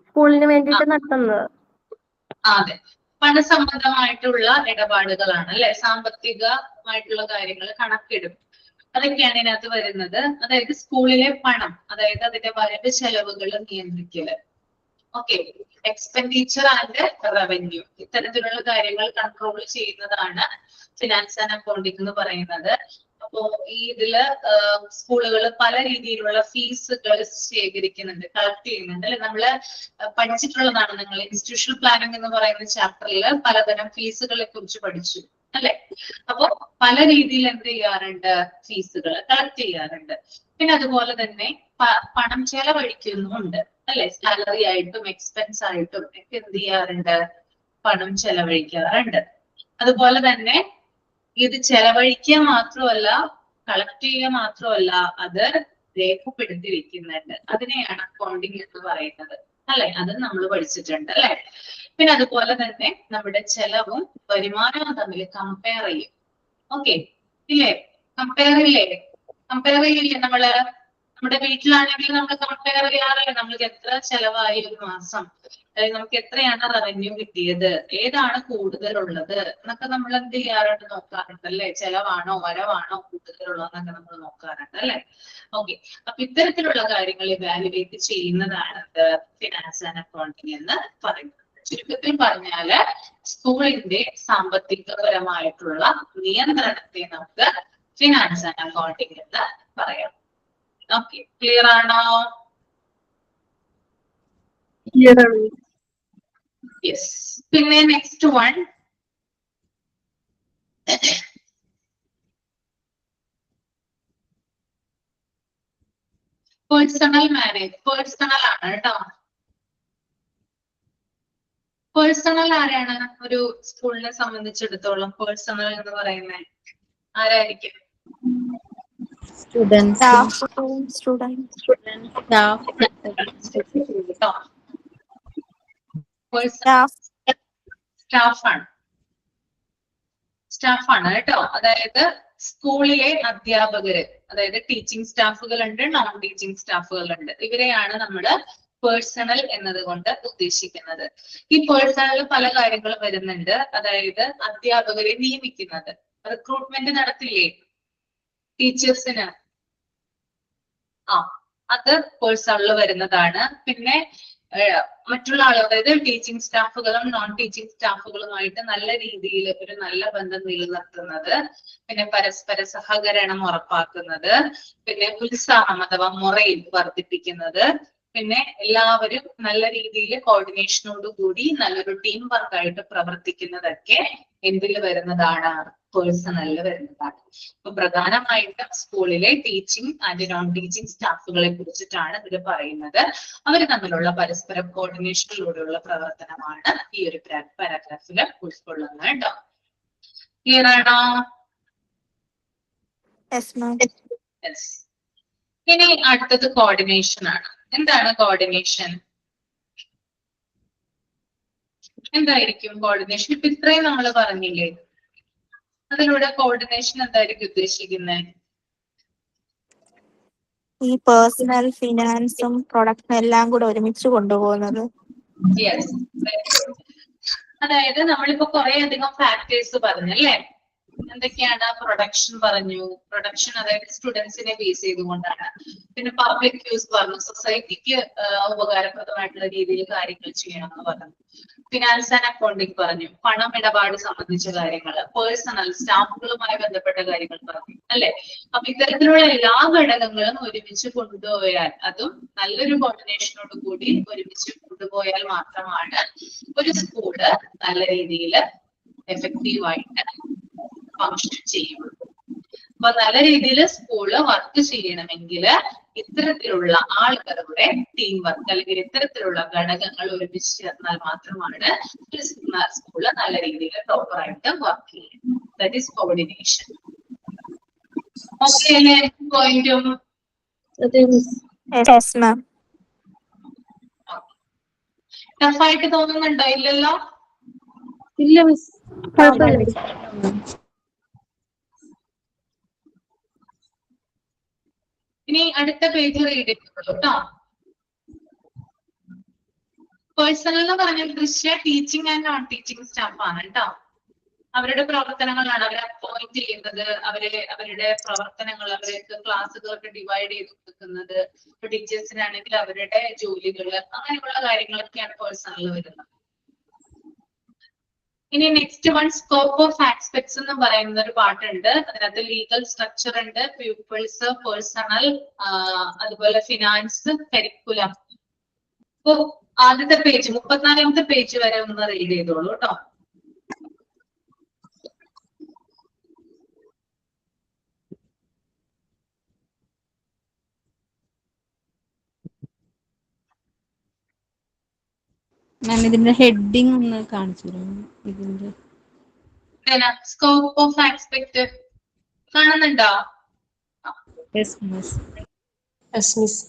സ്കൂളിന് വേണ്ടിയിട്ട് നടത്തുന്നത്. അതെ, പണസംബന്ധമായിട്ടുള്ള ഇടപാടുകളാണ്, അല്ലെ? സാമ്പത്തികമായിട്ടുള്ള കാര്യങ്ങൾ, കണക്കെടുപ്പ്, അതൊക്കെയാണ് ഇതിനകത്ത് വരുന്നത്. അതായത് സ്കൂളിലെ പണം, അതായത് അതിന്റെ വരവ് ചെലവുകൾ നിയന്ത്രിക്കല്. ഓക്കെ, എക്സ്പെൻഡിച്ചർ ആൻഡ് റവന്യൂ, ഇത്തരത്തിലുള്ള കാര്യങ്ങൾ കൺട്രോൾ ചെയ്യുന്നതാണ് ഫിനാൻസ് ആൻഡ് അക്കൗണ്ടിങ് എന്ന് പറയുന്നത്. അപ്പോ ഈ ഇതില് സ്കൂളുകൾ പല രീതിയിലുള്ള ഫീസുകൾ ശേഖരിക്കുന്നുണ്ട്, കളക്ട് ചെയ്യുന്നുണ്ട്, അല്ലെ? നമ്മള് പഠിച്ചിട്ടുള്ളതാണ്. നിങ്ങൾ ഇൻസ്റ്റിറ്റ്യൂഷണൽ പ്ലാനിംഗ് എന്ന് പറയുന്ന ചാപ്റ്ററിൽ പലതരം ഫീസുകളെ കുറിച്ച് പഠിച്ചു, അല്ലെ? അപ്പോ പല രീതിയിൽ എന്ത് ചെയ്യാറുണ്ട്, ഫീസുകൾ കളക്ട് ചെയ്യാറുണ്ട്. പിന്നെ അതുപോലെ തന്നെ പണം ചെലവഴിക്കുന്നുമുണ്ട്, അല്ലെ? സാലറി ആയിട്ടും എക്സ്പെൻസ് ആയിട്ടും ഒക്കെ എന്ത് ചെയ്യാറുണ്ട്, പണം ചെലവഴിക്കാറുണ്ട്. അതുപോലെ തന്നെ ഇത് ചെലവഴിക്കുക മാത്രമല്ല, കളക്ട് ചെയ്യുക മാത്രമല്ല, അത് രേഖപ്പെടുത്തി വെക്കുന്നുണ്ട്. അതിനെയാണ് അക്കൗണ്ടിങ് എന്ന് പറയുന്നത്, അല്ലെ? അത് നമ്മൾ പഠിച്ചിട്ടുണ്ട്, അല്ലെ? പിന്നെ അതുപോലെ തന്നെ നമ്മുടെ ചെലവും വരുമാനവും തമ്മിൽ കമ്പയർ ചെയ്യും. ഓക്കെ, ഇല്ലേ? കമ്പയർ ചെയ്യില്ലേ നമ്മള്? നമ്മുടെ വീട്ടിലാണെങ്കിൽ നമ്മൾ കമ്പയർ ചെയ്യാറില്ല, നമ്മൾക്ക് എത്ര ചെലവായി ഒരു മാസം, അല്ലെങ്കിൽ നമുക്ക് എത്രയാണ് റവന്യൂ കിട്ടിയത്, ഏതാണ് കൂടുതലുള്ളത് എന്നൊക്കെ നമ്മൾ എന്ത് ചെയ്യാറുണ്ട്, നോക്കാറുണ്ട്, അല്ലെ? ചെലവാണോ വരവാണോ കൂടുതലുള്ളതെന്നൊക്കെ നമ്മൾ നോക്കാറുണ്ട്, അല്ലെ? ഓക്കെ, അപ്പൊ ഇത്തരത്തിലുള്ള കാര്യങ്ങൾ ഇവാലുവേറ്റ് ചെയ്യുന്നതാണ് ഫിനാൻസ് ആൻഡ് അക്കൗണ്ടിങ് എന്ന് പറയുന്നത്. ചുരുക്കത്തിൽ പറഞ്ഞാല് സ്കൂളിന്റെ സാമ്പത്തികപരമായിട്ടുള്ള നിയന്ത്രണത്തെ നമുക്ക് ഫിനാൻസ് ആൻഡ് അക്കൗണ്ടിങ് എന്ന് പറയാം. ഓക്കെ, ക്ലിയർ ആണോ? യെസ്. പിന്നെ next one, personal manage, personal ആണ് കേട്ടോ. പേഴ്സണൽ ആരാണ് ഒരു സ്കൂളിനെ സംബന്ധിച്ചിടത്തോളം പേഴ്സണൽ എന്ന് പറയുന്നത്? ആരായിരിക്കും? Students, Staff, students. സ്റ്റാഫ്, കേട്ടോ. Staff. സ്റ്റാഫാണ്, സ്റ്റാഫാണ് കേട്ടോ. അതായത് സ്കൂളിലെ അധ്യാപകര്, അതായത് ടീച്ചിങ് സ്റ്റാഫുകളുണ്ട്, നോൺ ടീച്ചിങ് സ്റ്റാഫുകളുണ്ട്. ഇവരെയാണ് നമ്മൾ പേഴ്സണൽ എന്നതുകൊണ്ട് ഉദ്ദേശിക്കുന്നത്. ഈ പേഴ്സണലിൽ പല കാര്യങ്ങളും വരുന്നുണ്ട്. അതായത് അധ്യാപകരെ നിയമിക്കുന്നത്, റിക്രൂട്ട്മെന്റ് നടത്തില്ലേ ടീച്ചേഴ്സിന്, അത് പേഴ്സണലിൽ വരുന്നതാണ്. പിന്നെ മറ്റുള്ള ആളുകൾ, അതായത് ടീച്ചിങ് സ്റ്റാഫുകളും നോൺ ടീച്ചിങ് സ്റ്റാഫുകളുമായിട്ട് നല്ല രീതിയിൽ ഒരു നല്ല ബന്ധം നിലനിർത്തുന്നത്, പിന്നെ പരസ്പര സഹകരണം ഉറപ്പാക്കുന്നത്, പിന്നെ ഉത്സാഹം അഥവാ മൊറയിൽ വർദ്ധിപ്പിക്കുന്നത്, പിന്നെ എല്ലാവരും നല്ല രീതിയിൽ കോർഡിനേഷനോട് കൂടി നല്ലൊരു ടീം വർക്കായിട്ട് പ്രവർത്തിക്കുന്നതൊക്കെ എന്തിൽ വരുന്നതാണ്? പേഴ്സണലിൽ വരുന്നതാണ്. അപ്പൊ പ്രധാനമായിട്ടും സ്കൂളിലെ ടീച്ചിങ് ആൻഡ് നോൺ ടീച്ചിങ് സ്റ്റാഫുകളെ കുറിച്ചിട്ടാണ് ഇതിൽ പറയുന്നത്. അവർ തമ്മിലുള്ള പരസ്പര കോർഡിനേഷനിലൂടെയുള്ള പ്രവർത്തനമാണ് ഈ ഒരു പാരാഗ്രാഫിൽ ഉൾക്കൊള്ളുന്നത് കേട്ടോ. ക്ലിയർ ആണോ? Yes, ma'am. യെസ്. ഇനി അടുത്തത് കോർഡിനേഷൻ ആണ്. എന്താണ് കോർഡിനേഷൻ? എന്തായിരിക്കും കോർഡിനേഷൻ? ഇപ്പൊ ഇത്രയും നമ്മൾ പറഞ്ഞില്ലേ, അതിലൂടെ കോർഡിനേഷൻ എന്തായിരിക്കും ഉദ്ദേശിക്കുന്നത്? ഈ പേഴ്സണൽ, ഫിനാൻസും പ്രൊഡക്റ്റും എല്ലാം കൂടെ ഒരുമിച്ച് കൊണ്ടുപോകുന്നത്. യെസ്. അതായത് നമ്മളിപ്പോ കുറെ അധികം ഫാക്ടേഴ്സ് പറഞ്ഞല്ലേ. എന്തൊക്കെയാണ്? പ്രൊഡക്ഷൻ പറഞ്ഞു. പ്രൊഡക്ഷൻ അതായത് സ്റ്റുഡൻസിനെ ബേസ് ചെയ്തുകൊണ്ടാണ്. പിന്നെ പബ്ലിക് യൂസ് പറഞ്ഞു, സൊസൈറ്റിക്ക് ഉപകാരപ്രദമായിട്ടുള്ള രീതിയിൽ കാര്യങ്ങൾ ചെയ്യണം എന്ന് പറഞ്ഞു. ഫിനാൻസ് ആൻഡ് അക്കൗണ്ടിങ് പറഞ്ഞു, പണമിടപാട് സംബന്ധിച്ച കാര്യങ്ങൾ. പേഴ്സണൽ, സ്റ്റാഫുകളുമായി ബന്ധപ്പെട്ട കാര്യങ്ങൾ പറഞ്ഞു അല്ലെ. അപ്പൊ ഇത്തരത്തിലുള്ള എല്ലാ ഘടകങ്ങളും ഒരുമിച്ച് കൊണ്ടുപോയാൽ, അതും നല്ലൊരു കോർഡിനേഷനോട് കൂടി ഒരുമിച്ച് കൊണ്ടുപോയാൽ മാത്രമാണ് ഒരു സ്കൂള് നല്ല രീതിയിൽ എഫക്റ്റീവായിട്ട് ഫങ്ഷൻ ചെയ്യുള്ളൂ. അപ്പൊ നല്ല രീതിയിൽ സ്കൂള് വർക്ക് ചെയ്യണമെങ്കിൽ ഇത്തരത്തിലുള്ള ആളുകളുടെ ടീം വർക്ക് അല്ലെങ്കിൽ ഇത്തരത്തിലുള്ള ഘടകങ്ങൾ ഒരുമിച്ച് ചേർന്നാൽ മാത്രമാണ് ഒരു സ്കൂള് നല്ല രീതിയിൽ പ്രോപ്പർ ആയിട്ട് വർക്ക് ചെയ്യുന്നത്. That is coordination. ഓക്കെ അല്ലേ? പോയിന്റും Yes, ma'am. ടഫായിട്ട് തോന്നുന്നുണ്ടോ? ഇല്ലല്ലോ. ഇല്ല മിസ്, ഇനി അടുത്ത പേജ് റീഡ് ചെയ്തോളൂ കേട്ടോ. പേഴ്സണൽ എന്ന് പറഞ്ഞ ദൃശ്യ teaching and non teaching staff ആണ് കേട്ടോ. അവരുടെ പ്രവർത്തനങ്ങളാണ് അവരെ അപ്പോയിന്റ് ചെയ്യുന്നത്, അവരുടെ പ്രവർത്തനങ്ങൾ, അവർക്ക് ക്ലാസ്സുകളൊക്കെ ഡിവൈഡ് ചെയ്ത് കൊടുക്കുന്നത്. ഇപ്പൊ ടീച്ചേഴ്സിനാണെങ്കിൽ അവരുടെ ജോലികൾ, അങ്ങനെയുള്ള കാര്യങ്ങളൊക്കെയാണ് പേഴ്സണൽ വരുന്നത്. ഇനി next one, scope of aspects എന്ന് പറയുന്ന ഒരു പാട്ടുണ്ട്. അതിനകത്ത് ലീഗൽ സ്ട്രക്ചർ ഉണ്ട്, പ്യൂപ്പിൾസ്, പേഴ്സണൽ, അതുപോലെ ഫിനാൻസ്, കരിക്കുലം. അപ്പൊ ആദ്യത്തെ പേജ് 34ാമത്തെ പേജ് വരെ ഒന്ന് റീഡ് ചെയ്തോളൂ കേട്ടോ. മാം ഇതിന്റെ ഹെഡിങ് ഒന്ന് കാണിച്ചു തരാമോ? ഇതിന്റെ സ്കോപ്പ് ഓഫ് ആസ്പെക്ട് കാണുന്നുണ്ടോ? Yes miss. Yes miss.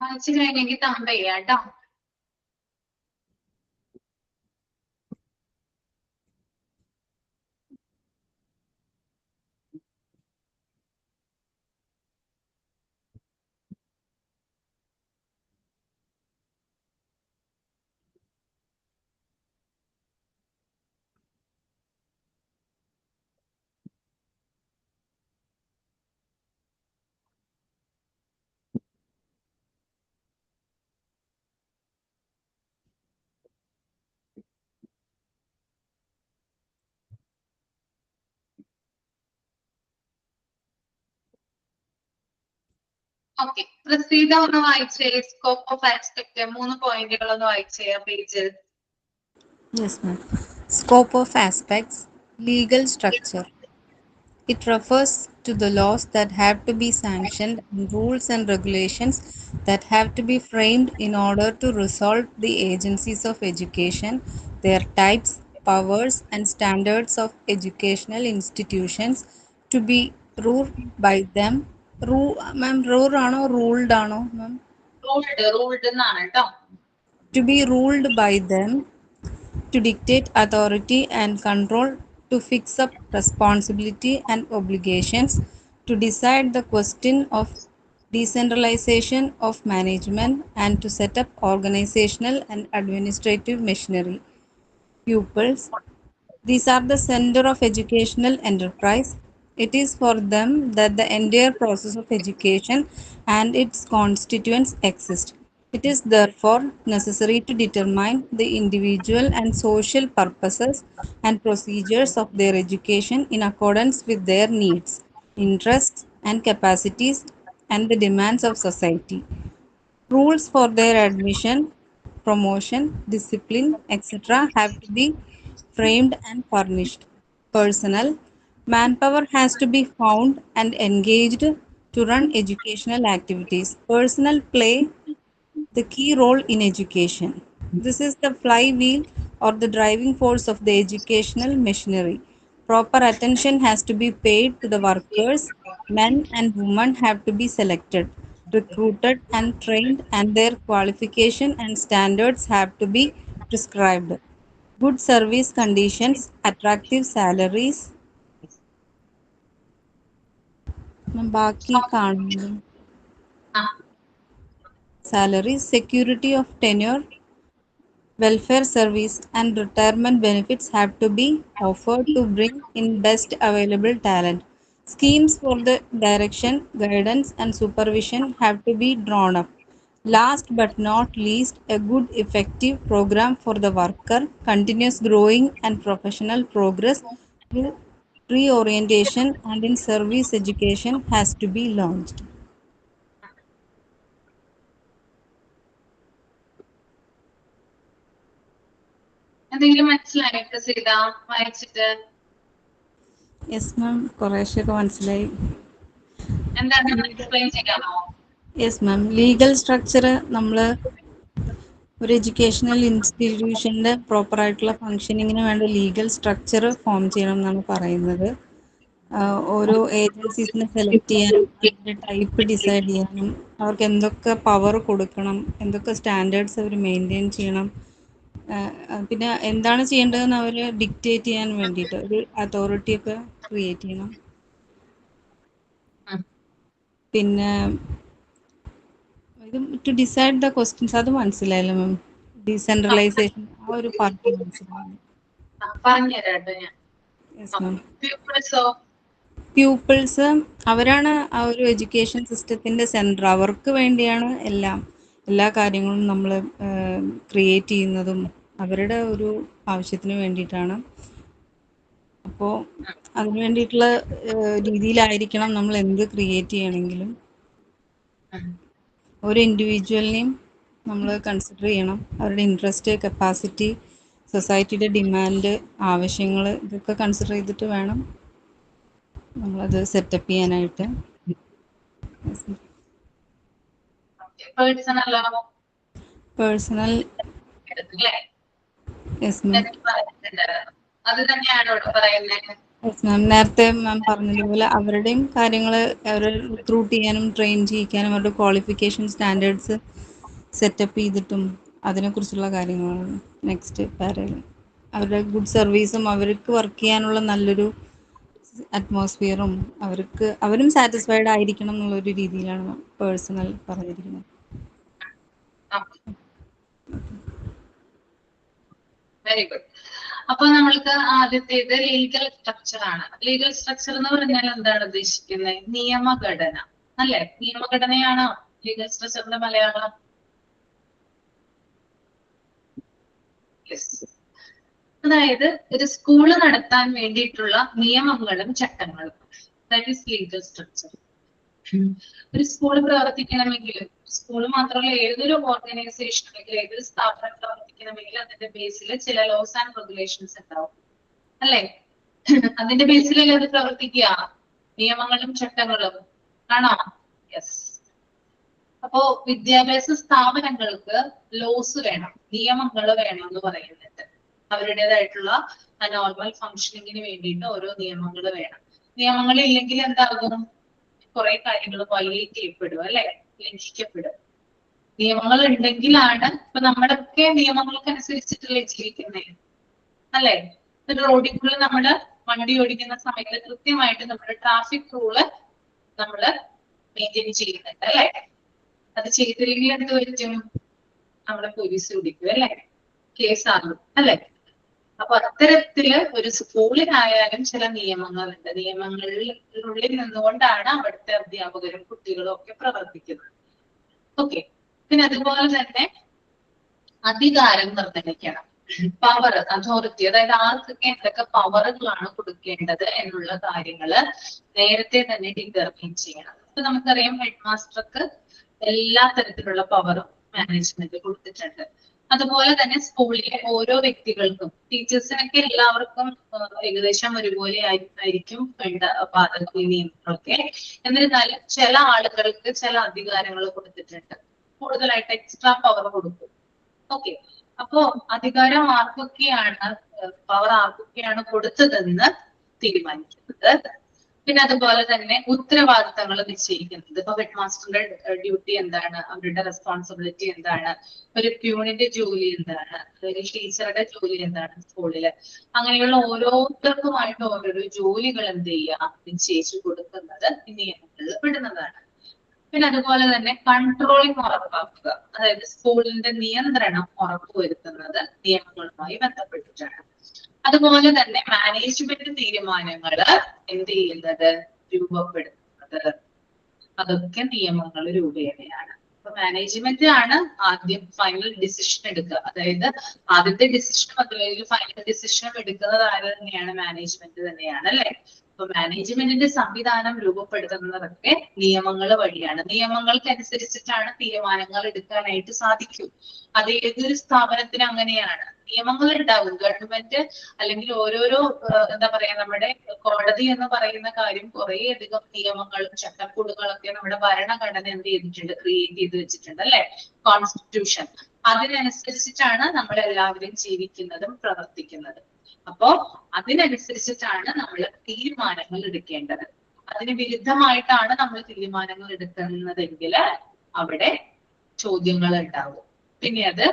വായിച്ചു കഴിഞ്ഞെങ്കിൽ തമ്പ ചെയ്യാം കേട്ടോ. ഓക്കെ, പ്രസീത ഒന്ന് വായിച്ചേ. സ്കോപ്പ് ഓഫ് ആസ്പെക്ട് 3 പോയിന്റുകളൊന്ന് വായിച്ചേ ആ പേജിൽ. Yes, ma'am. Scope of aspects, legal structure. It refers to the laws that have to be sanctioned and rules and regulations that have to be framed in order to resolve the agencies of education, their types, powers, and standards of educational institutions to be ruled by them. Ma'am, ruled ano, ma'am? Ruled എന്നാണ് കേട്ടോ. To be ruled by them, to dictate authority and control, to fix up responsibility and obligations, to decide the question of decentralization of management, and to set up organizational and administrative machinery. Pupils, these are the center of educational enterprise. It is for them that the entire process of education and its constituents exist. It is therefore necessary to determine the individual and social purposes and procedures of their education in accordance with their needs, interests, and capacities and the demands of society. Rules for their admission, promotion, discipline, etc. have to be framed and furnished. Personnel, manpower has to be found and engaged to run educational activities. Personnel play the key role in education. This is the flywheel or the driving force of the educational machinery. Proper attention has to be paid to the workers. Men and women have to be selected, recruited, and trained, and their qualification and standards have to be prescribed. Good service conditions, attractive salaries. ബാക്കി കാണുന്നു. ആ Salaries, security of tenure, welfare service, and retirement benefits have to be offered to bring in best available talent. Schemes for the direction, guidance, and supervision have to be drawn up. Last but not least, a good effective program for the worker, continuous growing and professional progress through reorientation and in service education has to be launched. എന്തെങ്കിലും മനസ്സിലായോ പ്രസീത വായിച്ചിട്ട്? Yes ma'am, കുറേശ്ശൊക്കെ മനസ്സിലായി. എന്താണ് explain ചെയ്യാമോ? Yes ma'am, legal structure നമ്മൾ ഒരു educational ഇൻസ്റ്റിറ്റ്യൂഷൻ്റെ പ്രോപ്പറായിട്ടുള്ള ഫങ്ഷനിങ്ങിന് വേണ്ട ലീഗൽ സ്ട്രക്ചർ ഫോം ചെയ്യണം എന്നാണ് പറയുന്നത്. ഓരോ ഏജൻസീസിനെ സെലക്ട് ചെയ്യാനും അതിൻ്റെ ടൈപ്പ് ഡിസൈഡ് ചെയ്യാനും അവർക്ക് എന്തൊക്കെ പവർ കൊടുക്കണം, എന്തൊക്കെ സ്റ്റാൻഡേർഡ്സ് അവർ മെയിൻറ്റെയിൻ ചെയ്യണം, പിന്നെ എന്താണ് ചെയ്യേണ്ടതെന്ന് അവര് ഡിക്റ്റേറ്റ് ചെയ്യാൻ വേണ്ടിയിട്ട് ഒരു അതോറിറ്റി ഒക്കെ ക്രിയേറ്റ് ചെയ്യണം. പിന്നെ ഇത് ടു ഡിസൈഡ് ദ ക്വസ്റ്റ്യൻസ് അത് മനസ്സിലായില്ല മാം. ഡീസെൻട്രലൈസേഷൻ ആ ഒരു പാർട്ട് മനസ്സിലായില്ല. പറഞ്ഞുതരാട്ടോ ഞാൻ. Yes ma'am. Pupils പ്യൂപ്പിൾസ് അവരാണ് ആ ഒരു എഡ്യൂക്കേഷൻ സിസ്റ്റത്തിന്റെ സെന്റർ. അവർക്ക് വേണ്ടിയാണ് എല്ലാ കാര്യങ്ങളും നമ്മൾ ക്രിയേറ്റ് ചെയ്യുന്നതും അവരുടെ ഒരു ആവശ്യത്തിന് വേണ്ടിയിട്ടാണ്. അപ്പോൾ അതിന് വേണ്ടിയിട്ടുള്ള രീതിയിലായിരിക്കണം നമ്മൾ എന്ത് ക്രിയേറ്റ് ചെയ്യണമെങ്കിലും. ഒരു ഇൻഡിവിജ്വലിനെയും നമ്മൾ കൺസിഡർ ചെയ്യണം. അവരുടെ ഇൻട്രസ്റ്റ്, കപ്പാസിറ്റി, സൊസൈറ്റിയുടെ ഡിമാൻഡ്, ആവശ്യങ്ങൾ ഇതൊക്കെ കൺസിഡർ ചെയ്തിട്ട് വേണം നമ്മളത് സെറ്റപ്പ് ചെയ്യാനായിട്ട്. Personal yes ma'am. അത് തന്നെയാണ് ഇവിടെ പറയുന്നത്. Yes ma'am. നേരത്തെ മാം പറഞ്ഞതുപോലെ അവരുടെയും കാര്യങ്ങൾ അവരെ റിക്രൂട്ട് ചെയ്യാനും ട്രെയിൻ ചെയ്യിക്കാനും അവരുടെ ക്വാളിഫിക്കേഷൻ സ്റ്റാൻഡേർഡ്സ് സെറ്റപ്പ് ചെയ്തിട്ടും അതിനെക്കുറിച്ചുള്ള കാര്യങ്ങളാണ് നെക്സ്റ്റ് പാരയിൽ. അവരുടെ ഗുഡ് സർവീസും അവർക്ക് വർക്ക് ചെയ്യാനുള്ള നല്ലൊരു അറ്റ്മോസ്ഫിയറും അവരും സാറ്റിസ്ഫൈഡ് ആയിരിക്കണം എന്നുള്ളൊരു രീതിയിലാണ് പേഴ്സണൽ പറഞ്ഞിരിക്കുന്നത്. Very good. അപ്പൊ നമ്മൾക്ക് ആദ്യത്തേത് ലീഗൽ സ്ട്രക്ചർ ആണ്. ലീഗൽ സ്ട്രക്ചർ എന്ന് പറഞ്ഞാൽ എന്താണ് ഉദ്ദേശിക്കുന്നത്? നിയമഘടന അല്ലെ? നിയമഘടനയാണോ ലീഗൽ സ്ട്രക്ചറിന്റെ മലയാളം? അതായത് ഒരു സ്കൂള് നടത്താൻ വേണ്ടിയിട്ടുള്ള നിയമങ്ങളും ചട്ടങ്ങളും. That is legal structure. ഒരു സ്കൂള് പ്രവർത്തിക്കണമെങ്കിൽ, സ്കൂള് മാത്രമല്ല ഏതൊരു ഓർഗനൈസേഷൻ അല്ലെങ്കിൽ ഏതൊരു സ്ഥാപനം പ്രവർത്തിക്കണമെങ്കിൽ അതിന്റെ ബേസിൽ ചില ലോസ് ആൻഡ് റെഗുലേഷൻസ് ഉണ്ടാവും അല്ലെ? അതിന്റെ ബേസിലല്ലേ അത് പ്രവർത്തിക്കുക? നിയമങ്ങളും ചട്ടങ്ങളും ആണോ? യെസ്. അപ്പോ വിദ്യാഭ്യാസ സ്ഥാപനങ്ങൾക്ക് ലോസ് വേണം, നിയമങ്ങൾ വേണം എന്ന് പറയുന്നുണ്ട്. അവരുടേതായിട്ടുള്ള നോർമൽ ഫങ്ഷനിങ്ങിന് വേണ്ടിയിട്ട് ഓരോ നിയമങ്ങൾ വേണം. നിയമങ്ങൾ ഇല്ലെങ്കിൽ എന്താകും? കുറെ കാര്യങ്ങൾ വയലേറ്റ് ചെയ്യപ്പെടും അല്ലെ? ലംഘിക്കപ്പെടും. നിയമങ്ങൾ ഉണ്ടെങ്കിലാണ് ഇപ്പൊ നമ്മളൊക്കെ നിയമങ്ങൾക്കനുസരിച്ചിട്ടല്ലേ ജീവിക്കുന്നത് അല്ലെ? ഒരു റോഡിൽ നമ്മള് വണ്ടി ഓടിക്കുന്ന സമയത്ത് കൃത്യമായിട്ട് നമ്മുടെ ട്രാഫിക് റൂള് നമ്മള് മെയിൻറ്റെയിൻ ചെയ്യുന്നുണ്ട് അല്ലെ? അത് ചെയ്തില്ലെങ്കിൽ എന്ത് പറ്റും? നമ്മളെ പോലീസ് പിടിക്കും അല്ലെ? കേസാകും അല്ലെ? അപ്പൊ അത്തരത്തില് ഒരു സ്കൂളിലായാലും ചില നിയമങ്ങളുണ്ട്. നിയമങ്ങളിനുള്ളിൽ നിന്നുകൊണ്ടാണ് അവിടുത്തെ അധ്യാപകരും കുട്ടികളും ഒക്കെ പ്രവർത്തിക്കുന്നത്. ഓക്കെ. പിന്നെ അതുപോലെ തന്നെ അധികാരം നിർണ്ണയിക്കണം. പവർ, അതോറിറ്റി, അതായത് ആർക്കൊക്കെ എന്തൊക്കെ പവറുകളാണ് കൊടുക്കേണ്ടത് എന്നുള്ള കാര്യങ്ങള് നേരത്തെ തന്നെ ഡിറ്റർമിൻ ചെയ്യണം. ഇപ്പൊ നമുക്കറിയാം ഹെഡ് മാസ്റ്റർക്ക് എല്ലാ തരത്തിലുള്ള പവറും മാനേജ്മെന്റ് കൊടുത്തിട്ടുണ്ട്. അതുപോലെ തന്നെ സ്കൂളിലെ ഓരോ വ്യക്തികൾക്കും, ടീച്ചേഴ്സിനൊക്കെ എല്ലാവർക്കും ഏകദേശം ഒരുപോലെ ആയിരിക്കും വേണ്ട നിയമങ്ങളൊക്കെ. എന്നിരുന്നാലും ചില ആളുകൾക്ക് ചില അധികാരങ്ങൾ കൊടുത്തിട്ടുണ്ട്, കൂടുതലായിട്ട് എക്സ്ട്രാ പവർ കൊടുക്കും. ഓക്കെ. അപ്പോ അധികാരം പവർ ആർക്കൊക്കെയാണ് കൊടുത്തതെന്ന് തീരുമാനിക്കുന്നത്. പിന്നെ അതുപോലെ തന്നെ ഉത്തരവാദിത്തങ്ങൾ നിശ്ചയിക്കുന്നത്. ഇപ്പൊ ഹെഡ് മാസ്റ്ററുടെ ഡ്യൂട്ടി എന്താണ്, അവരുടെ റെസ്പോൺസിബിലിറ്റി എന്താണ്, ഒരു പ്യൂണിന്റെ ജോലി എന്താണ്, ഒരു ടീച്ചറുടെ ജോലി എന്താണ് സ്കൂളില്, അങ്ങനെയുള്ള ഓരോരുത്തർക്കുമായിട്ട് ഓരോരോ ജോലികൾ എന്ത് ചെയ്യുക, നിശ്ചയിച്ചു കൊടുക്കുന്നത് ഈ നിയമങ്ങളിൽ പെടുന്നതാണ്. പിന്നെ അതുപോലെ തന്നെ കൺട്രോളിങ് ഉറപ്പാക്കുക, അതായത് സ്കൂളിന്റെ നിയന്ത്രണം ഉറപ്പുവരുത്തുന്നത് നിയമങ്ങളുമായി ബന്ധപ്പെട്ടിട്ടാണ്. അതുപോലെ തന്നെ മാനേജ്മെന്റ് തീരുമാനങ്ങൾ എന്ത് ചെയ്യുന്നത്, രൂപപ്പെടുത്തുന്നത്, അതൊക്കെ നിയമങ്ങൾ രൂപേണയാണ്. അപ്പൊ മാനേജ്മെന്റ് ആണ് ആദ്യം ഫൈനൽ ഡിസിഷൻ എടുക്കുക. അതായത് ആദ്യത്തെ ഡിസിഷനും അതുപോലെ ഫൈനൽ ഡിസിഷനും എടുക്കുന്നത് ആര് തന്നെയാണ്? മാനേജ്മെന്റ് തന്നെയാണ് അല്ലെ? അപ്പൊ മാനേജ്മെന്റിന്റെ സംവിധാനം രൂപപ്പെടുത്തുന്നതൊക്കെ നിയമങ്ങൾ വഴിയാണ്. നിയമങ്ങൾക്കനുസരിച്ചിട്ടാണ് തീരുമാനങ്ങൾ എടുക്കാനായിട്ട് സാധിക്കൂ. അത് ഏതൊരു സ്ഥാപനത്തിന് അങ്ങനെയാണ്. നിയമങ്ങൾ ഉണ്ടാവും. ഗവൺമെന്റ് അല്ലെങ്കിൽ ഓരോരോ എന്താ പറയാ, നമ്മുടെ കോടതി എന്ന് പറയുന്ന കാര്യം കുറേയധികം നിയമങ്ങളും ചട്ടക്കൂടുകളൊക്കെ നമ്മുടെ ഭരണഘടന എന്ത് ചെയ്തിട്ടുണ്ട്, ക്രിയേറ്റ് ചെയ്ത് വെച്ചിട്ടുണ്ട് അല്ലെ? കോൺസ്റ്റിറ്റ്യൂഷൻ. അതിനനുസരിച്ചിട്ടാണ് നമ്മൾ എല്ലാവരും ജീവിക്കുന്നതും പ്രവർത്തിക്കുന്നതും. അപ്പോ അതിനനുസരിച്ചിട്ടാണ് നമ്മൾ തീരുമാനങ്ങൾ എടുക്കേണ്ടത്. അതിന് വിരുദ്ധമായിട്ടാണ് നമ്മൾ തീരുമാനങ്ങൾ എടുക്കുന്നതെങ്കിൽ അവിടെ ചോദ്യങ്ങൾ ഉണ്ടാവും. പിന്നെ അത്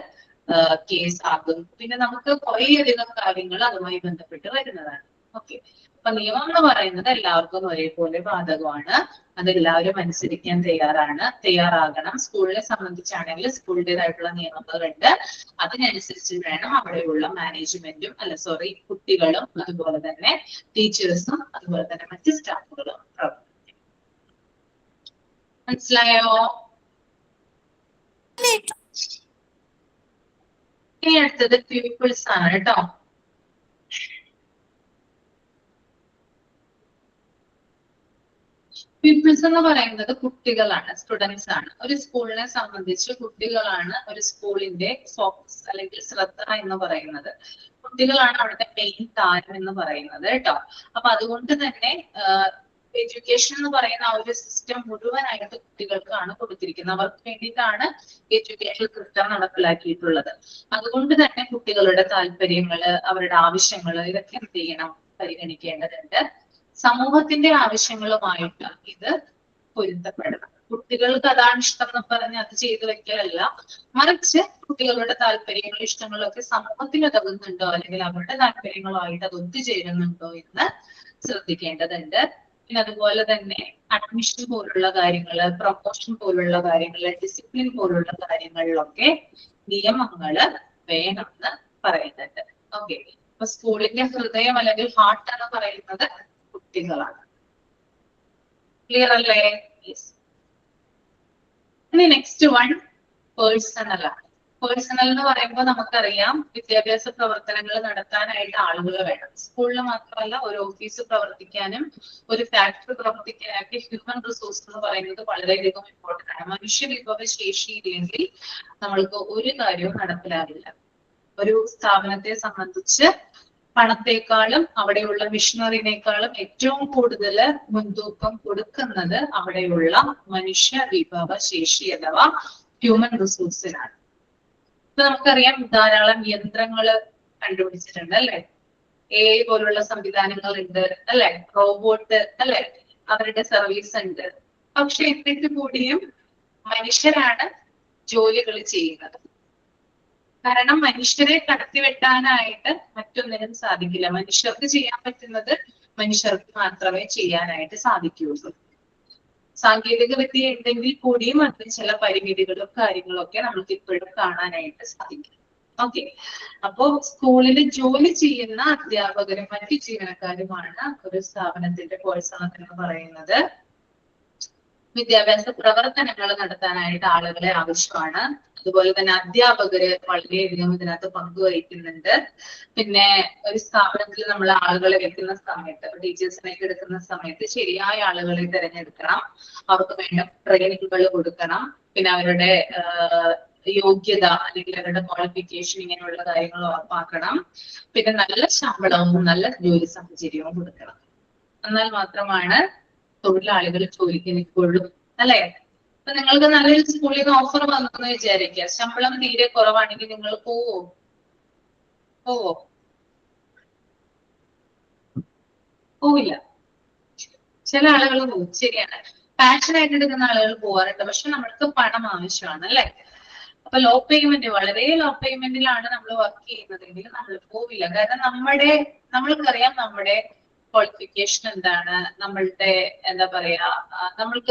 കേസ് ആകും. പിന്നെ നമുക്ക് കുറേയധികം കാര്യങ്ങൾ അതുമായി ബന്ധപ്പെട്ട് വരുന്നതാണ്. ഓക്കെ, അപ്പൊ നിയമം എന്ന് പറയുന്നത് എല്ലാവർക്കും ഒരേപോലെ ബാധകമാണ്. അതെല്ലാവരും അനുസരിക്കാൻ തയ്യാറാകണം. സ്കൂളിനെ സംബന്ധിച്ചാണെങ്കിൽ സ്കൂളിൻ്റെതായിട്ടുള്ള നിയമങ്ങളുണ്ട്. അതിനനുസരിച്ച് വേണം അവിടെയുള്ള മാനേജ്മെന്റും കുട്ടികളും അതുപോലെ തന്നെ ടീച്ചേഴ്സും അതുപോലെ തന്നെ മറ്റ് സ്റ്റാഫുകളും പ്രവർത്തിക്കും. മനസ്സിലായോ? ഇനി അടുത്തത് പീപ്പിൾസ് ആണ് കേട്ടോ. പീപ്പിൾസ് എന്ന് പറയുന്നത് കുട്ടികളാണ്, സ്റ്റുഡൻസ് ആണ്. ഒരു സ്കൂളിനെ സംബന്ധിച്ച് കുട്ടികളാണ് ഒരു സ്കൂളിന്റെ ഫോക്കസ് അല്ലെങ്കിൽ ശ്രദ്ധ എന്ന് പറയുന്നത്. കുട്ടികളാണ് അവിടുത്തെ മെയിൻ താരം എന്ന് പറയുന്നത് കേട്ടോ. അപ്പൊ അതുകൊണ്ട് തന്നെ എഡ്യൂക്കേഷൻ എന്ന് പറയുന്ന ആ ഒരു സിസ്റ്റം മുഴുവനായിട്ട് കുട്ടികൾക്കാണ് കൊടുത്തിരിക്കുന്നത്. അവർക്ക് വേണ്ടിയിട്ടാണ് എഡ്യൂക്കേഷൻ സിസ്റ്റം നടപ്പിലാക്കിയിട്ടുള്ളത്. അതുകൊണ്ട് തന്നെ കുട്ടികളുടെ താല്പര്യങ്ങള്, അവരുടെ ആവശ്യങ്ങള് ഇതൊക്കെ എന്ത് ചെയ്യണം, പരിഗണിക്കേണ്ടതുണ്ട്. സമൂഹത്തിന്റെ ആവശ്യങ്ങളുമായിട്ട് ഇത് പൊരുത്തപ്പെടണം. കുട്ടികൾക്ക് അതാണ് ഇഷ്ടം എന്ന് പറഞ്ഞ് അത് ചെയ്തു വെക്കലല്ല, മറിച്ച് കുട്ടികളുടെ താല്പര്യങ്ങളും ഇഷ്ടങ്ങളും ഒക്കെ സമൂഹത്തിന് ഉതകുന്നുണ്ടോ അല്ലെങ്കിൽ അവരുടെ താല്പര്യങ്ങളുമായിട്ട് അത് ഒത്തുചേരുന്നുണ്ടോ എന്ന് ശ്രദ്ധിക്കേണ്ടതുണ്ട്. പിന്നെ അതുപോലെ തന്നെ അഡ്മിഷൻ പോലുള്ള കാര്യങ്ങള്, പ്രൊമോഷൻ പോലുള്ള കാര്യങ്ങള്, ഡിസിപ്ലിൻ പോലുള്ള കാര്യങ്ങളിലൊക്കെ നിയമങ്ങള് വേണമെന്ന് പറയുന്നുണ്ട്. ഓക്കെ, അപ്പൊ സ്കൂളിന്റെ ഹൃദയം അല്ലെങ്കിൽ ഹാർട്ട് എന്ന് പറയുന്നത് കുട്ടികളാണ്. ക്ലിയർ അല്ലേ? യെസ്. ഇനി നെക്സ്റ്റ് വൺ പേഴ്സണൽ ആണ്. പേഴ്സണൽ എന്ന് പറയുമ്പോൾ നമുക്കറിയാം വിദ്യാഭ്യാസ പ്രവർത്തനങ്ങൾ നടത്താനായിട്ട് ആളുകൾ വേണം. സ്കൂളിൽ മാത്രമല്ല, ഒരു ഓഫീസ് പ്രവർത്തിക്കാനും ഒരു ഫാക്ടറി പ്രവർത്തിക്കാനൊക്കെ ഹ്യൂമൻ റിസോഴ്സ് എന്ന് പറയുന്നത് വളരെയധികം ഇമ്പോർട്ടൻ്റ് ആണ്. മനുഷ്യ വിഭവ ശേഷി ഇല്ലെങ്കിൽ നമ്മൾക്ക് ഒരു കാര്യവും നടപ്പിലാകില്ല. ഒരു സ്ഥാപനത്തെ സംബന്ധിച്ച് പണത്തെക്കാളും അവിടെയുള്ള മിഷനറിനേക്കാളും ഏറ്റവും കൂടുതൽ മുൻതൂക്കം കൊടുക്കുന്നത് അവിടെയുള്ള മനുഷ്യ വിഭവ ശേഷി അഥവാ ഹ്യൂമൻ റിസോഴ്സിനാണ്. ഇപ്പൊ നമുക്കറിയാം ധാരാളം യന്ത്രങ്ങൾ കണ്ടുപിടിച്ചിട്ടുണ്ട് അല്ലെ, AI പോലുള്ള സംവിധാനങ്ങൾ ഉണ്ട് അല്ലെ, റോബോട്ട് അല്ലെ, അവരുടെ സർവീസ് ഉണ്ട്. പക്ഷെ എന്നിട്ട് കൂടിയും മനുഷ്യരാണ് ജോലികൾ ചെയ്യുന്നത്. കാരണം മനുഷ്യരെ കടത്തിവെട്ടാനായിട്ട് മറ്റൊന്നിനും സാധിക്കില്ല. മനുഷ്യർക്ക് ചെയ്യാൻ പറ്റുന്നത് മനുഷ്യർക്ക് മാത്രമേ ചെയ്യാനായിട്ട് സാധിക്കുകയുള്ളൂ. സാങ്കേതിക വിദ്യ ഉണ്ടെങ്കിൽ കൂടിയും അതിന് ചില പരിമിതികളും കാര്യങ്ങളും ഒക്കെ നമുക്ക് ഇപ്പോഴും കാണാനായിട്ട് സാധിക്കും. ഓക്കെ, അപ്പോ സ്കൂളിൽ ജോലി ചെയ്യുന്ന അധ്യാപകരും മറ്റു ജീവനക്കാരുമാണ് ഒരു സ്ഥാപനത്തിന്റെ പ്രോത്സാഹനം എന്ന് പറയുന്നത്. വിദ്യാഭ്യാസ പ്രവർത്തനങ്ങൾ നടത്താനായിട്ട് ആളുകളെ ആവശ്യമാണ്. അതുപോലെ തന്നെ അധ്യാപകര് വളരെയധികം ഇതിനകത്ത് പങ്കുവഹിക്കുന്നുണ്ട്. പിന്നെ ഒരു സ്ഥാപനത്തിൽ നമ്മൾ ആളുകളെ വെക്കുന്ന സമയത്ത്, ടീച്ചേഴ്സിനൊക്കെ എടുക്കുന്ന സമയത്ത് ശരിയായ ആളുകളെ തിരഞ്ഞെടുക്കണം. അവർക്ക് വേണ്ട ട്രെയിനിങ്ങുകൾ കൊടുക്കണം. പിന്നെ അവരുടെ യോഗ്യത അല്ലെങ്കിൽ അവരുടെ ക്വാളിഫിക്കേഷൻ ഇങ്ങനെയുള്ള കാര്യങ്ങൾ ഉറപ്പാക്കണം. പിന്നെ നല്ല ശമ്പളവും നല്ല ജോലി സാഹചര്യവും കൊടുക്കണം. എന്നാൽ മാത്രമാണ് തൊഴിലാളികൾ ജോലിക്ക് നിൽക്കുള്ളൂ അല്ലെ. അപ്പൊ നിങ്ങൾക്ക് നല്ലൊരു സ്കൂളിൽ നിന്ന് ഓഫർ വന്നെന്ന് വിചാരിക്കുക, ശമ്പളം തീരെ കുറവാണെങ്കിൽ നിങ്ങൾ പോവോ? പോവില്ല. ചില ആളുകൾ പോകും, ശരിയാണ്. പാഷനായിട്ട് എടുക്കുന്ന ആളുകൾ പോവാറുണ്ട്. പക്ഷെ നമ്മൾക്ക് പണം ആവശ്യമാണ് അല്ലെ. അപ്പൊ ലോ പേയ്മെന്റ്, വളരെ ലോ പേയ്മെന്റിലാണ് നമ്മൾ വർക്ക് ചെയ്യുന്നതെങ്കിൽ നമ്മൾ പോവില്ല. കാരണം നമ്മൾക്കറിയാം നമ്മുടെ ക്വാളിഫിക്കേഷൻ എന്താണ്, നമ്മളുടെ എന്താ പറയാ,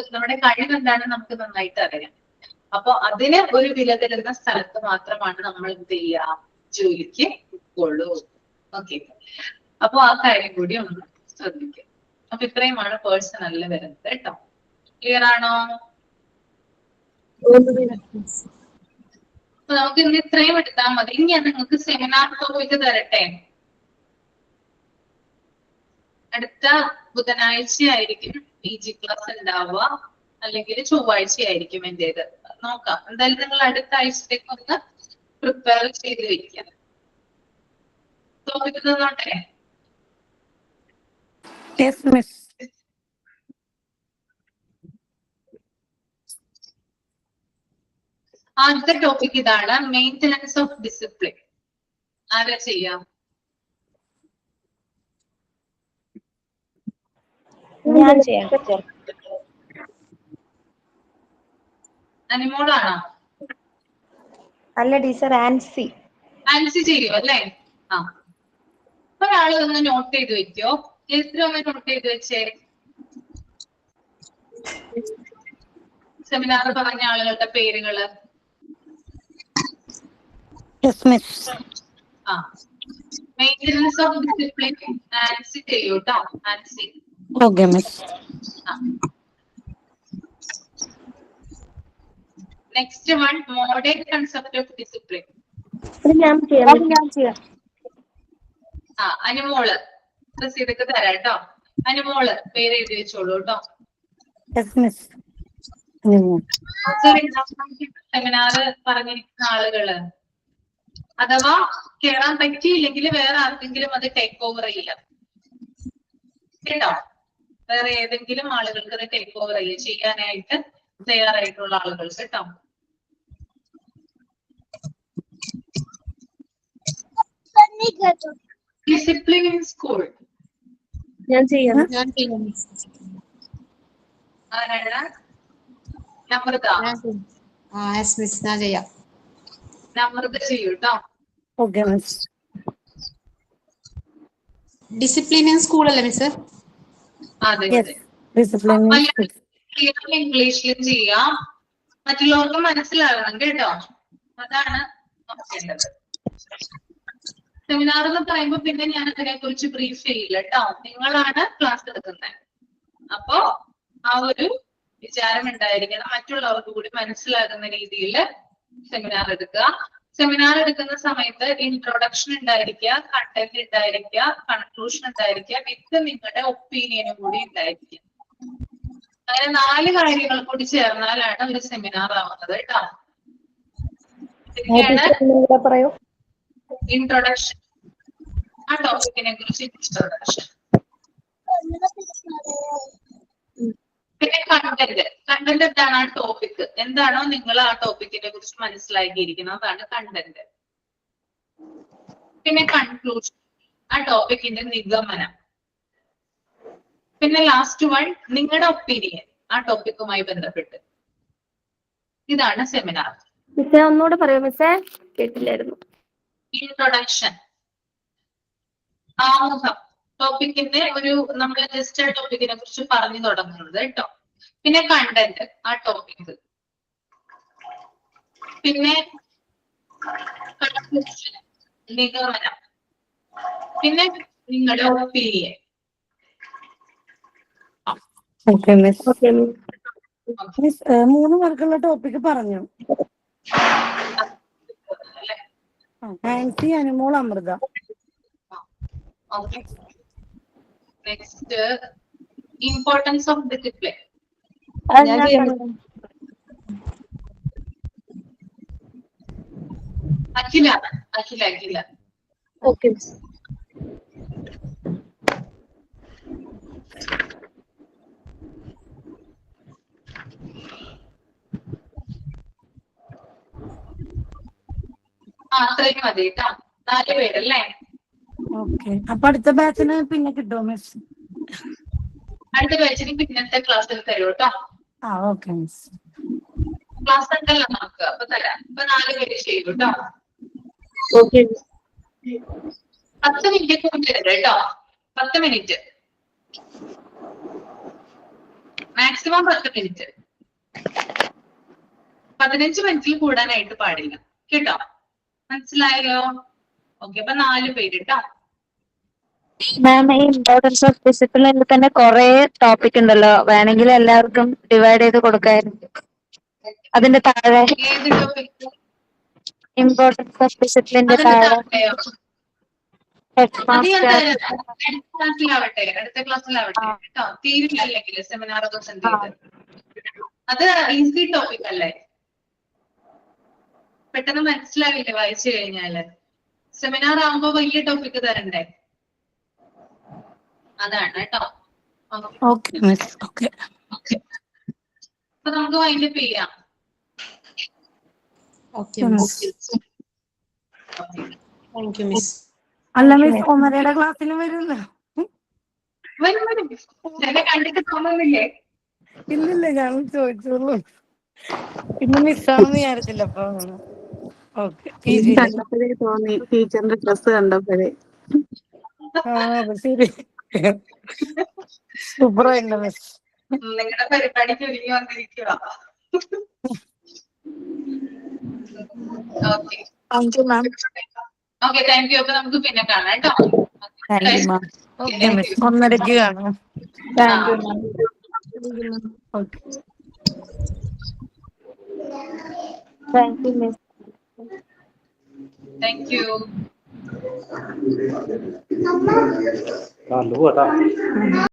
നമ്മുടെ കഴിവ് എന്താണ് നമുക്ക് നന്നായിട്ട് അറിയാം. അപ്പൊ അതിന് ഒരു വില തരുന്ന സ്ഥലത്ത് മാത്രമാണ് നമ്മൾ എന്ത് ചെയ്യുക, ജോലിക്ക് ഉള്ളൂ. ഓക്കെ, അപ്പൊ ആ കാര്യം കൂടി ഒന്ന് ശ്രദ്ധിക്കുക. അപ്പൊ ഇത്രയുമാണ് പേഴ്സണലിൽ വരുന്നത് കേട്ടോ. ക്ലിയർ ആണോ? അപ്പൊ നമുക്ക് ഇന്ന് ഇത്രയും എടുത്താൽ മതി. ഇനി ഞാൻ നിങ്ങൾക്ക് സെമിനാർ ടോപ്പിക്ക് തരട്ടെ. അടുത്ത ബുധനാഴ്ച ആയിരിക്കും PG ക്ലാസ് ഉണ്ടാവുക, അല്ലെങ്കിൽ ചൊവ്വാഴ്ച ആയിരിക്കും എന്റേത്. നോക്കാം. എന്തായാലും നിങ്ങൾ അടുത്ത ആഴ്ചത്തേക്ക് ഒന്ന് പ്രിപ്പയർ ചെയ്ത് വെക്കാം. ടോപ്പിക്ക് തന്നോട്ടെ. ആദ്യത്തെ ടോപ്പിക് ഇതാണ്, മെയിൻ്റനൻസ് ഓഫ് ഡിസിപ്ലിൻ. ആരാ ചെയ്യാം? ഞാൻ ചെയ്യാം ടീച്ചർ. അനിമോളാണോ? അല്ല ടീച്ചർ ആൻസി. ആൻസി ചെയ്യും അല്ലേ? ആ, ഒരാള് ഒന്ന് നോട്ട് ചെയ്ത് വെക്കോ. ഒന്ന് നോട്ട് ചെയ്ത് വെച്ചേ. സെമിനാർ പറഞ്ഞ ആളുകളുടെ പേരുകള്. ആ, മെയിൻ്റനൻസ് ഓഫ് ഡിസിപ്ലിൻ ആൻസി ചെയ്യൂ കേട്ടോ. Ancy. Okay miss. Next one, modern concept of discipline. ഞാൻ ചെയ്യാം. ആ, അനുമോള് ഇതൊക്കെ തരാം കേട്ടോ. അനുമോള് പേര് എഴുതി വെച്ചോളൂ കേട്ടോ. സെമിനാർ പറഞ്ഞിരിക്കുന്ന ആളുകള് അഥവാ കേറാൻ പറ്റിയില്ലെങ്കിൽ വേറെ ആർക്കെങ്കിലും അത് ടേക്ക് ഓവർ ചെയ്യാം കേട്ടോ. വേറെ ഏതെങ്കിലും ആളുകൾക്ക് അത് ടേക്ക് ഓവർ ചെയ്യാനായിട്ട് തയ്യാറായിട്ടുള്ള ആളുകൾ കേട്ടോ. Discipline in school. ഞാൻ ചെയ്യാം. ആരാണ്? നമ്രത. നമ്രത ചെയ്യൂ കേട്ടോ. Okay miss. Discipline in school അല്ലേ മിസ്? അതെ അതെ. ഡിസിപ്ലിൻ ഇംഗ്ലീഷിലും ചെയ്യാം. മറ്റുള്ളവർക്ക് മനസ്സിലാകണം കേട്ടോ. അതാണ് നോക്കേണ്ടത്. സെമിനാർ എന്ന് പറയുമ്പോൾ പിന്നെ ഞാൻ അതിനെ കുറിച്ച് ബ്രീഫ് ചെയ്യില്ല കേട്ടോ. നിങ്ങളാണ് ക്ലാസ് എടുക്കുന്നത്. അപ്പോ ആ ഒരു വിചാരം ഉണ്ടായിരിക്കണം. മറ്റുള്ളവർക്ക് കൂടി മനസ്സിലാകുന്ന രീതിയിൽ സെമിനാർ എടുക്കുക. സെമിനാർ എടുക്കുന്ന സമയത്ത് ഇൻട്രൊഡക്ഷൻ ഉണ്ടായിരിക്കുക, കണ്ടന്റ് ഉണ്ടായിരിക്കുക, കൺക്ലൂഷൻ ഉണ്ടായിരിക്കുക, വിത്ത് നിങ്ങളുടെ ഒപ്പീനിയനും കൂടി ഉണ്ടായിരിക്കുക. അങ്ങനെ 4 കാര്യങ്ങൾ കൂടി ചേർന്നാലാണ് ഒരു സെമിനാർ ആവുന്നത് കേട്ടോ. പറയൂ. ഇൻട്രൊഡക്ഷൻ, ആ ടോപ്പിക്കിനെ കുറിച്ച് ഇൻട്രൊഡക്ഷൻ. പിന്നെ കണ്ടന്റ് എന്താണ്? ആ ടോപ്പിക് എന്താണോ നിങ്ങൾ ആ ടോപ്പിക്കിനെ കുറിച്ച് മനസ്സിലാക്കിയിരിക്കുന്നത്, അതാണ് കണ്ടന്റ്. പിന്നെ കൺക്ലൂഷൻ, ആ ടോപ്പിക്കിന്റെ നിഗമനം. പിന്നെ ലാസ്റ്റ് വൺ, നിങ്ങളുടെ ഒപ്പീനിയൻ ആ ടോപ്പിക്കുമായി ബന്ധപ്പെട്ട്. ഇതാണ് സെമിനാർ. മിസ്സേ ഒന്നുകൂടെ പറയൂ മിസ്സേ, കേട്ടില്ലായിരുന്നു. ഇൻട്രൊഡക്ഷൻ, ആമുഖം, ടോപ്പിക്കിന്റെ ഒരു നമ്മൾ ജസ്റ്റ് ആ ടോപ്പിക്കിനെ കുറിച്ച് പറഞ്ഞു തുടങ്ങുന്നത് കേട്ടോ. പിന്നെ കണ്ടന്റ്, ആ ടോപ്പിക്. പിന്നെ കൺക്ലൂഷൻ, നിഗമനം. പിന്നെ നിങ്ങളുടെ opinion. Okay miss. Okay miss 3 പേർക്കുള്ള ടോപ്പിക് പറഞ്ഞു. Ancy, Anumol, Amritha. Next, importance of discipline. Akhila. Okay. അത്രയും മതി കേട്ടോ. 4 പേരല്ലേ? ഓക്കെ. അപ്പൊ അടുത്ത ബാച്ചിന് പിന്നെ കിട്ടുമോ മിസ്? അടുത്ത ബാച്ചിന് പിന്നത്തെ ക്ലാസ്സിൽ തരൂ കേട്ടോ. ആ ഓക്കെ മിസ്. ക്ലാസ് ഉണ്ടല്ലോ നമുക്ക്, അപ്പൊ തരാം. അപ്പൊ 4 പേര് ചെയ്യൂ കേട്ടോ. ഓക്കെ. 10 മിനിറ്റ് കൂട്ടരുത് കേട്ടോ. 10 മിനിറ്റ് മാക്സിമം. 10 മിനിറ്റ്. 15 മിനിറ്റിൽ കൂടാനായിട്ട് പാടില്ല കേട്ടോ. മനസ്സിലായോ? ഓക്കെ. അപ്പൊ 4 പേര് കേട്ടോ. മാം, ഈ ഇമ്പോർട്ടൻസ് ഓഫ് ഡിസിപ്ലിനിൽ തന്നെ കുറെ ടോപ്പിക് ഉണ്ടല്ലോ, വേണമെങ്കിൽ എല്ലാവർക്കും ഡിവൈഡ് ചെയ്ത് കൊടുക്കായിരുന്നു. അതിന്റെ താഴെ ഏത് ടോപ്പിക്? ഇമ്പോർട്ടൻസ് ഓഫ് ഡിസിപ്ലിന്റെ താഴെ ഹെഡ് മാസ്റ്റർ. അടുത്ത ക്ലാസ്സിലാവട്ടെ കേട്ടോ. തീരില്ലെങ്കിൽ സെമിനാർ ദിവസം ചെയ്ത്. അത് ഈസി ടോപ്പിക് അല്ലേ? പെട്ടെന്ന് മനസ്സിലാവില്ലേ വായിച്ചു കഴിഞ്ഞാല്? സെമിനാർ ആവുമ്പോ വലിയ ടോപ്പിക് തരണ്ടേ? അതാണ് കേട്ടോ. Okay miss. ഓക്കെ. അപ്പൊ നമുക്ക് വൈൻഡപ്പ് ചെയ്യാം. അല്ല മിസ്, 1:30 ക്ലാസ്സിന് വരുമല്ലോ? വരും. എന്നെ കണ്ടിട്ട് തോന്നുന്നില്ലേ? ഇല്ലില്ല, ഞാൻ ചോദിച്ചോളൂ. പിന്നെ മിസ്സാണെന്ന് വിചാരിച്ചില്ല. അപ്പൊ ഓക്കെ PG ല്. കണ്ടപ്പോഴേ തോന്നി ടീച്ചറിന്റെ ഡ്രസ് കണ്ടപ്പോഴേ. അത് ശരി. സൂപ്പറായിട്ടുണ്ട് മിസ്. നിങ്ങളുടെ പരിപാടിക്ക് ഒരുങ്ങി വന്നിരിക്കുക. Okay Thank you, ma'am. Okay, thank you. അപ്പൊ നമുക്ക് പിന്നെ കാണാം കേട്ടോ. Thank you ma'am. Okay miss. 1:30 കാണാം. Thank you ma'am. Okay. Thank you miss. Thank you.